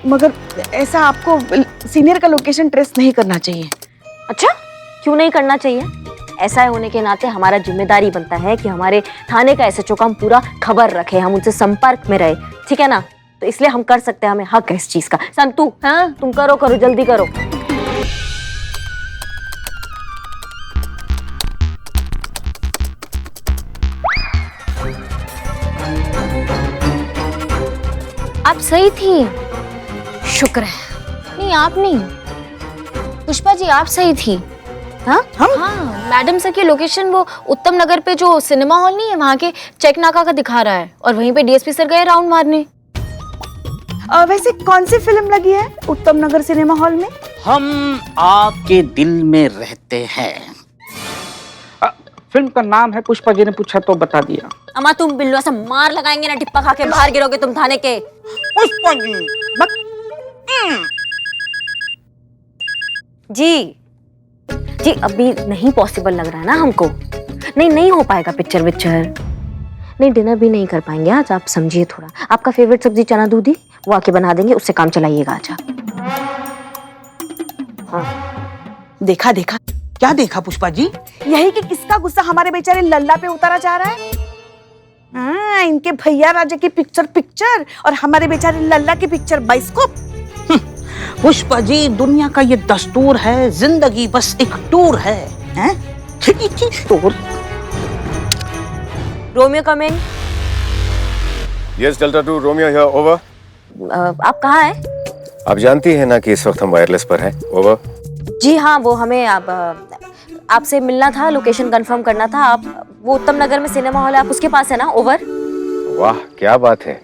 मगर ऐसा आपको सीनियर का लोकेशन ट्रेस नहीं करना चाहिए। अच्छा क्यों नहीं करना चाहिए? ऐसा होने के नाते हमारा जिम्मेदारी बनता है कि हमारे थाने का एसएचओ का हम पूरा खबर रखें, हम उनसे संपर्क में रहे, ठीक है ना? तो इसलिए हम कर सकते हैं, हमें हक है इस चीज का। संतु हाँ तुम करो जल्दी करो। आप सही थी, शुक्र है। नहीं आप नहीं, पुष्पा जी आप सही थी। हाँ मैडम सर की लोकेशन वो उत्तम नगर पे जो सिनेमा हॉल नहीं है वहाँ के चेक नाका का दिखा रहा है, और वहीं पे डीएसपी सर गए राउंड मारने। वैसे कौन सी फिल्म लगी है उत्तम नगर सिनेमा हॉल में? हम आपके दिल में रहते हैं। फिल्म का नाम है, पुष्पा जी ने पूछा तो बता दिया। अम्मा तुम बिल्लू ऐसा मार लगाएंगे ना, टिप्पा खा के बाहर गिरोगे तुम थाने के। पुष्पा जी जी जी अभी नहीं पॉसिबल लग रहा है ना हमको। नहीं हो पाएगा पिक्चर विक्चर। नहीं डिनर भी नहीं कर पाएंगे आज, आप समझिए थोड़ा। आपका फेवरेट सब्जी चना दूधी वो आके बना देंगे, उससे काम चलाइएगा आज आप। हाँ। देखा क्या देखा पुष्पा जी? यही कि किसका गुस्सा हमारे बेचारे लल्ला पे उतारा जा रहा है। हाँ, इनके भैया राजा की पिक्चर और हमारे बेचारे लल्ला की पिक्चर बाइस्कोप। पुष्पा जी, दुनिया का ये दस्तूर है, जिंदगी बस एक टूर है, हैं? Tour. Romeo come in. Yes delta 2 Romeo here over. आप कहाँ हैं? आप जानती हैं ना कि इस वक्त हम वायरलेस पर हैं। ओवर। जी हाँ, वो हमें आपसे मिलना था, लोकेशन कंफर्म करना था। आप वो उत्तम नगर में सिनेमा हॉल है, आप उसके पास है ना? ओवर। वाह क्या बात है,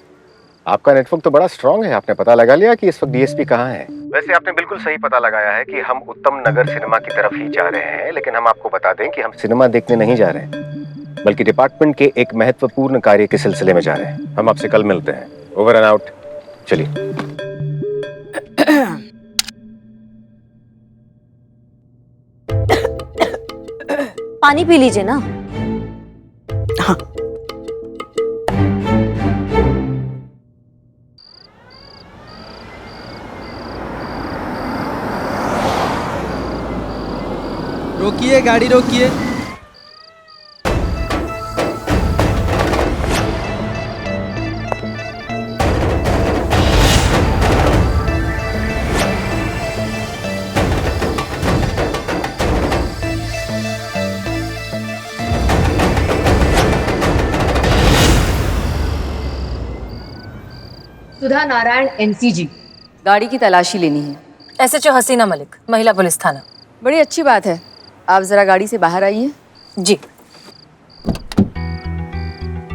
आपका नेटवर्क तो बड़ा स्ट्रांग है। आपने पता लगा लिया कि इस वक्त डीएसपी कहाँ है। वैसे आपने बिल्कुल सही पता लगाया है कि हम उत्तम नगर सिनेमा की तरफ ही जा रहे हैं, लेकिन हम आपको बता दें कि हम सिनेमा देखने नहीं जा रहे हैं, बल्कि डिपार्टमेंट के एक महत्वपूर्ण कार्य के सिलसिले में जा रहे हैं। हम आपसे कल मिलते हैं। Over and out. चलिए। पानी पी लीजिए ना। हाँ। रोकिए, गाड़ी रोकिए। सुधा नारायण एनसीजी। गाड़ी की तलाशी लेनी है। एसएचओ हसीना मलिक, महिला पुलिस थाना। बड़ी अच्छी बात है, आप जरा गाड़ी से बाहर आइए। जी।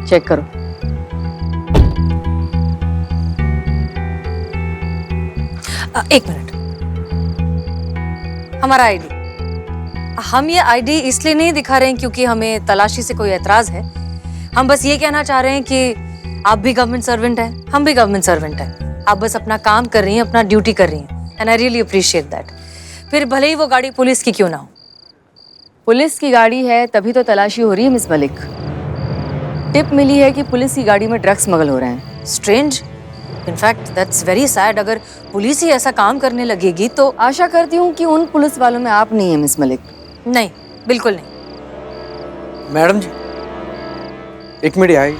चेक करो। एक मिनट, हमारा आईडी। हम ये आईडी इसलिए नहीं दिखा रहे हैं क्योंकि हमें तलाशी से कोई एतराज है। हम बस ये कहना चाह रहे हैं कि आप भी गवर्नमेंट सर्वेंट हैं, हम भी गवर्नमेंट सर्वेंट हैं। आप बस अपना काम कर रही हैं, अपना ड्यूटी कर रही हैं, and I really appreciate that. फिर भले ही वो गाड़ी पुलिस की क्यों ना हो। पुलिस की गाड़ी है तभी तो तलाशी हो रही है मिस मलिक। टिप मिली है कि पुलिस की गाड़ी में ड्रग्स स्मगल हो रहे हैं। Strange, in fact that's very sad. अगर पुलिस ही ऐसा काम करने लगेगी तो आशा करती हूँ कि उन पुलिस वालों में आप नहीं है मिस मलिक। नहीं, बिल्कुल नहीं। मैडम जी, एक मिनट आए।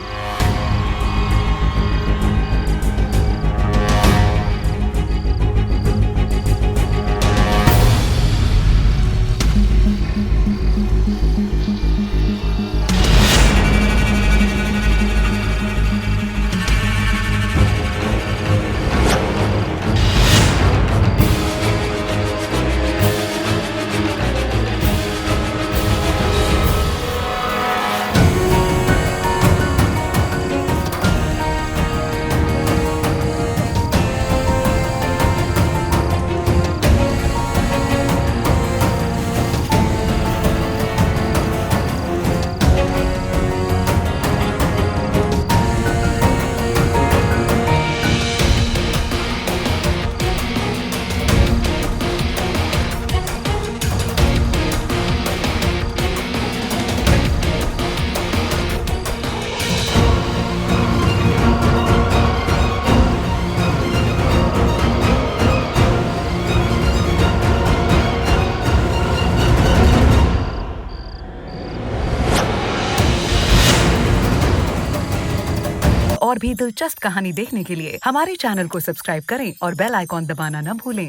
और भी दिलचस्प कहानी देखने के लिए हमारे चैनल को सब्सक्राइब करें और बेल आइकॉन दबाना न भूलें।